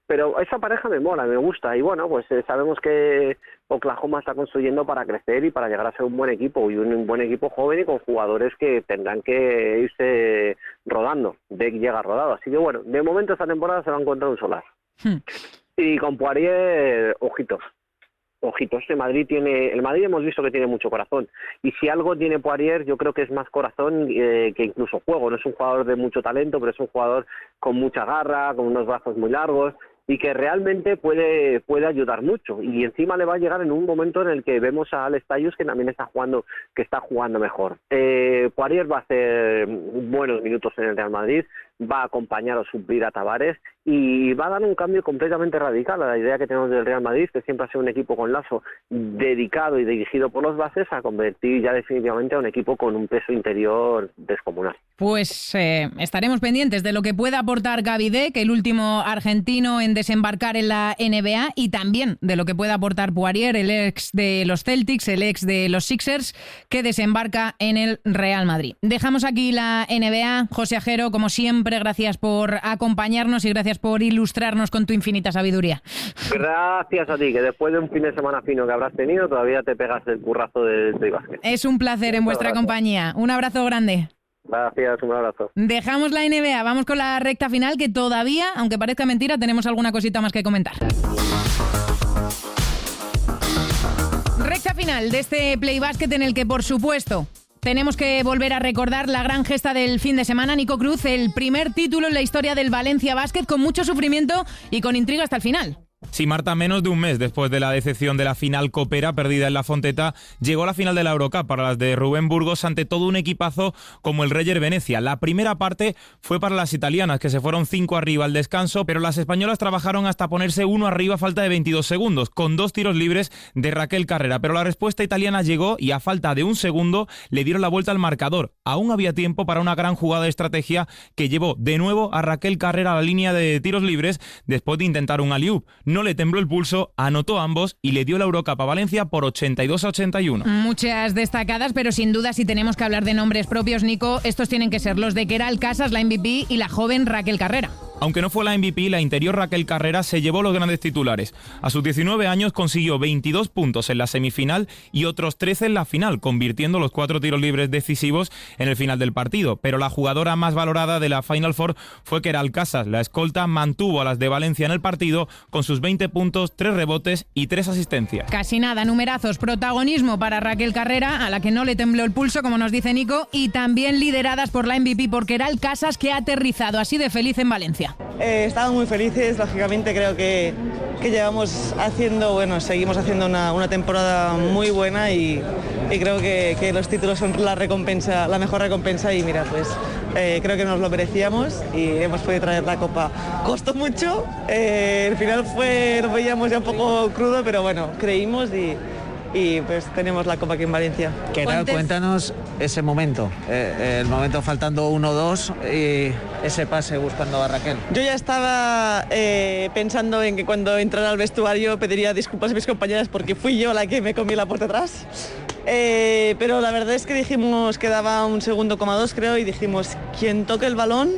pero esa pareja me mola, me gusta, y bueno, pues sabemos que Oklahoma está construyendo para crecer y para llegar a ser un buen equipo, y un buen equipo joven y con jugadores que tendrán que irse rodando. Deck llega rodado, así que bueno, de momento esta temporada se va a encontrar un solar. Y con Poirier, ojitos, el Madrid hemos visto que tiene mucho corazón, y si algo tiene Poirier, yo creo que es más corazón que incluso juego. No es un jugador de mucho talento, pero es un jugador con mucha garra, con unos brazos muy largos, y que realmente puede ayudar mucho, y encima le va a llegar en un momento en el que vemos a Alex Tyus, que también está jugando mejor. Poirier va a hacer buenos minutos en el Real Madrid, va a acompañar o suplir a Tavares y va a dar un cambio completamente radical a la idea que tenemos del Real Madrid, que siempre ha sido un equipo con lazo dedicado y dirigido por los bases, a convertir ya definitivamente a un equipo con un peso interior descomunal. Pues estaremos pendientes de lo que pueda aportar Gabby Deck, el último argentino en desembarcar en la NBA, y también de lo que pueda aportar Poirier, el ex de los Celtics, el ex de los Sixers, que desembarca en el Real Madrid. Dejamos aquí la NBA. José Ajero, como siempre, gracias por acompañarnos y gracias por ilustrarnos con tu infinita sabiduría. Gracias a ti, que después de un fin de semana fino que habrás tenido, todavía te pegas el currazo del básquet. Es un placer en vuestra compañía. Un abrazo grande. Gracias, un abrazo. Dejamos la NBA, vamos con la recta final, que todavía, aunque parezca mentira, tenemos alguna cosita más que comentar. Recta final de este Play Basket, en el que, por supuesto, tenemos que volver a recordar la gran gesta del fin de semana. Nico Cruz, el primer título en la historia del Valencia Basket, con mucho sufrimiento y con intriga hasta el final. Sí, Marta, menos de un mes después de la decepción de la final copera perdida en la Fonteta, llegó la final de la Eurocup para las de Rubén Burgos ante todo un equipazo como el Reyer Venecia. La primera parte fue para las italianas, que se fueron 5 arriba al descanso, pero las españolas trabajaron hasta ponerse 1 arriba a falta de 22 segundos, con 2 tiros libres de Raquel Carrera. Pero la respuesta italiana llegó y a falta de un segundo le dieron la vuelta al marcador. Aún había tiempo para una gran jugada de estrategia que llevó de nuevo a Raquel Carrera a la línea de tiros libres después de intentar un alley-oop. No le tembló el pulso, anotó ambos y le dio la Eurocup a Valencia por 82-81. Muchas destacadas, pero sin duda, si tenemos que hablar de nombres propios, Nico, estos tienen que ser los de Queralt Casas, la MVP, y la joven Raquel Carrera. Aunque no fue la MVP, la interior Raquel Carrera se llevó los grandes titulares. A sus 19 años consiguió 22 puntos en la semifinal y otros 13 en la final, convirtiendo los 4 tiros libres decisivos en el final del partido. Pero la jugadora más valorada de la Final Four fue Queralt Casas. La escolta mantuvo a las de Valencia en el partido con sus 20 puntos, 3 rebotes y 3 asistencias. Casi nada, numerazos, protagonismo para Raquel Carrera, a la que no le tembló el pulso, como nos dice Nico, y también lideradas por la MVP, por Queralt Casas, que ha aterrizado así de feliz en Valencia. Estamos muy felices, lógicamente creo que seguimos haciendo una temporada muy buena y creo que los títulos son la mejor recompensa y mira, pues creo que nos lo merecíamos y hemos podido traer la copa. Costó mucho, el final lo veíamos ya un poco crudo, pero bueno, creímos y pues tenemos la copa aquí en Valencia. Cuéntanos ese momento, el momento faltando 1-2 y ese pase buscando a Raquel. Yo ya estaba pensando en que cuando entrara al vestuario pediría disculpas a mis compañeras porque fui yo la que me comí la por detrás. Pero la verdad es que dijimos que daba 1,2 segundos, creo, y dijimos, quien toque el balón,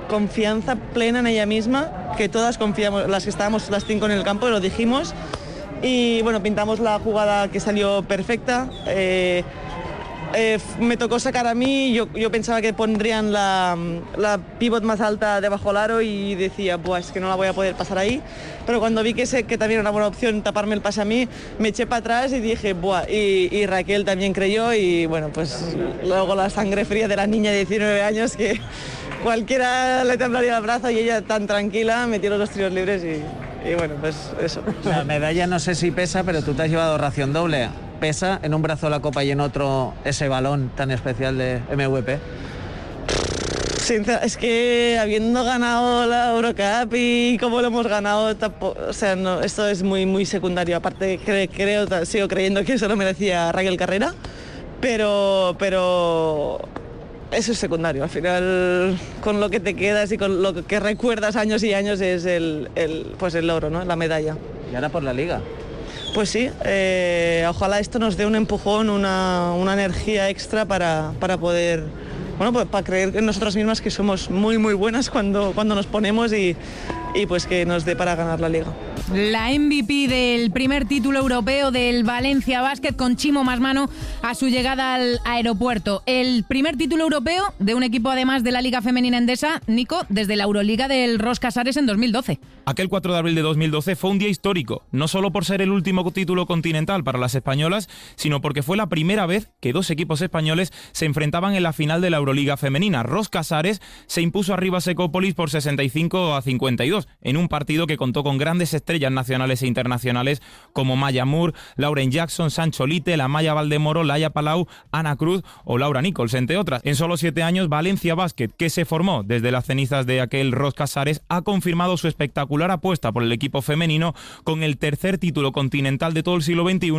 confianza plena en ella misma, que todas confiamos, las que estábamos las 5 en el campo, lo dijimos. Y bueno, pintamos la jugada que salió perfecta. Me tocó sacar a mí, yo pensaba que pondrían la pivot más alta debajo del aro y decía, es que no la voy a poder pasar ahí. Pero cuando vi que también era una buena opción taparme el pase a mí, me eché para atrás y dije, y Raquel también creyó y bueno, pues luego la sangre fría de la niña de 19 años que cualquiera le temblaría el brazo y ella tan tranquila metió los 2 tiros libres y bueno, pues eso. La medalla no sé si pesa, pero tú te has llevado ración doble. ¿Pesa en un brazo la copa y en otro ese balón tan especial de MVP? Es que habiendo ganado la Eurocup y como lo hemos ganado, esto es muy, muy secundario. Aparte, sigo creyendo que eso lo merecía Raquel Carrera, pero eso es secundario. Al final, con lo que te quedas y con lo que recuerdas años y años es el logro, ¿no? La medalla. ¿Y ahora por la Liga? Pues sí, ojalá esto nos dé un empujón, una energía extra para poder, para creer en nosotras mismas que somos muy, muy buenas cuando nos ponemos y pues que nos dé para ganar la Liga. La MVP del primer título europeo del Valencia Basket, con Chimo Masmano a su llegada al aeropuerto. El primer título europeo de un equipo, además de la Liga Femenina Endesa, Nico, desde la Euroliga del Ros Casares en 2012. Aquel 4 de abril de 2012 fue un día histórico, no solo por ser el último título continental para las españolas, sino porque fue la primera vez que 2 equipos españoles se enfrentaban en la final de la Euroliga Femenina. Ros Casares se impuso a Rivas Ecópolis por 65-52, en un partido que contó con grandes estrellas estrellas nacionales e internacionales como Maya Moore, Lauren Jackson, Sancho Lite, la Maya Valdemoro, Laia Palau, Ana Cruz o Laura Nichols, entre otras. En solo 7 años, Valencia Basket, que se formó desde las cenizas de aquel Ros Casares, ha confirmado su espectacular apuesta por el equipo femenino con el tercer título continental de todo el siglo XXI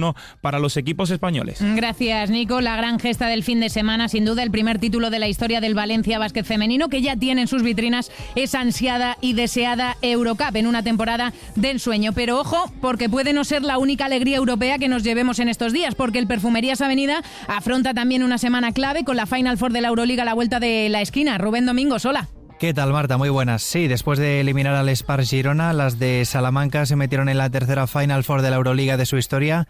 para los equipos españoles. Gracias, Nico. La gran gesta del fin de semana, sin duda, el primer título de la historia del Valencia Basket femenino, que ya tiene en sus vitrinas esa ansiada y deseada Eurocup en una temporada de ensueño. Pero ojo, porque puede no ser la única alegría europea que nos llevemos en estos días, porque el Perfumerías Avenida afronta también una semana clave con la Final Four de la Euroliga a la vuelta de la esquina. Rubén Domingos, hola. ¿Qué tal, Marta? Muy buenas. Sí, después de eliminar al Spars Girona, las de Salamanca se metieron en la tercera Final Four de la Euroliga de su historia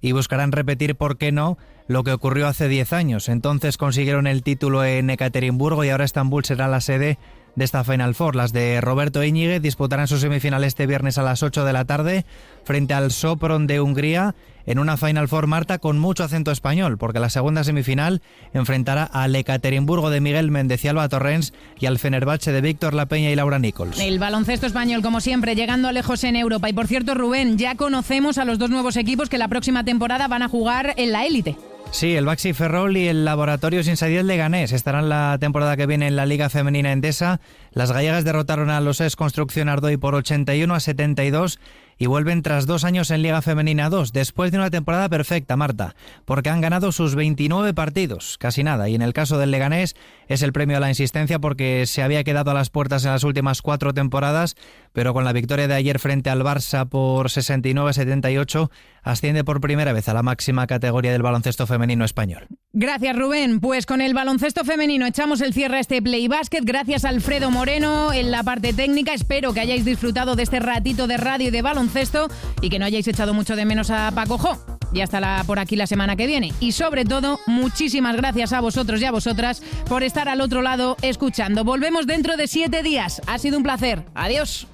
y buscarán repetir, ¿por qué no?, lo que ocurrió hace 10 años. Entonces consiguieron el título en Ekaterimburgo y ahora Estambul será la sede de esta Final Four. Las de Roberto Íñiguez disputarán su semifinal este viernes a las 8 de la tarde frente al Sopron de Hungría en una Final Four, Marta, con mucho acento español, porque la segunda semifinal enfrentará al Ekaterimburgo de Miguel Méndez y Alba Torrens y al Fenerbahce de Víctor Lapeña y Laura Nichols. El baloncesto español, como siempre, llegando lejos en Europa. Y por cierto, Rubén, ya conocemos a los dos nuevos equipos que la próxima temporada van a jugar en la élite. Sí, el Baxi Ferrol y el Laboratorios Insadiel Leganés estarán la temporada que viene en la Liga Femenina Endesa. Las gallegas derrotaron a los ES Construcción Ardoy por 81-72 y vuelven tras 2 años en Liga Femenina 2, después de una temporada perfecta, Marta, porque han ganado sus 29 partidos, casi nada, y en el caso del Leganés es el premio a la insistencia porque se había quedado a las puertas en las últimas 4 temporadas, pero con la victoria de ayer frente al Barça por 69-78 asciende por primera vez a la máxima categoría del baloncesto femenino español. Gracias, Rubén. Pues con el baloncesto femenino echamos el cierre a este Play Basket. Gracias a Alfredo Moreno en la parte técnica. Espero que hayáis disfrutado de este ratito de radio y de baloncesto y que no hayáis echado mucho de menos a Paco Jo. Ya estará por aquí la semana que viene. Y sobre todo, muchísimas gracias a vosotros y a vosotras por estar al otro lado escuchando. Volvemos dentro de 7 días. Ha sido un placer. Adiós.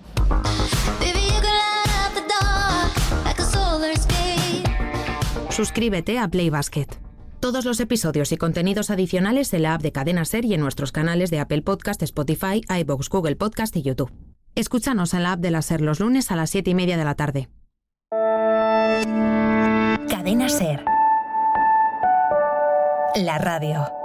Suscríbete a Play Basket. Todos los episodios y contenidos adicionales en la app de Cadena SER y en nuestros canales de Apple Podcast, Spotify, iVoox, Google Podcast y YouTube. Escúchanos en la app de la SER los lunes a las 7:30 de la tarde. Cadena SER. La radio.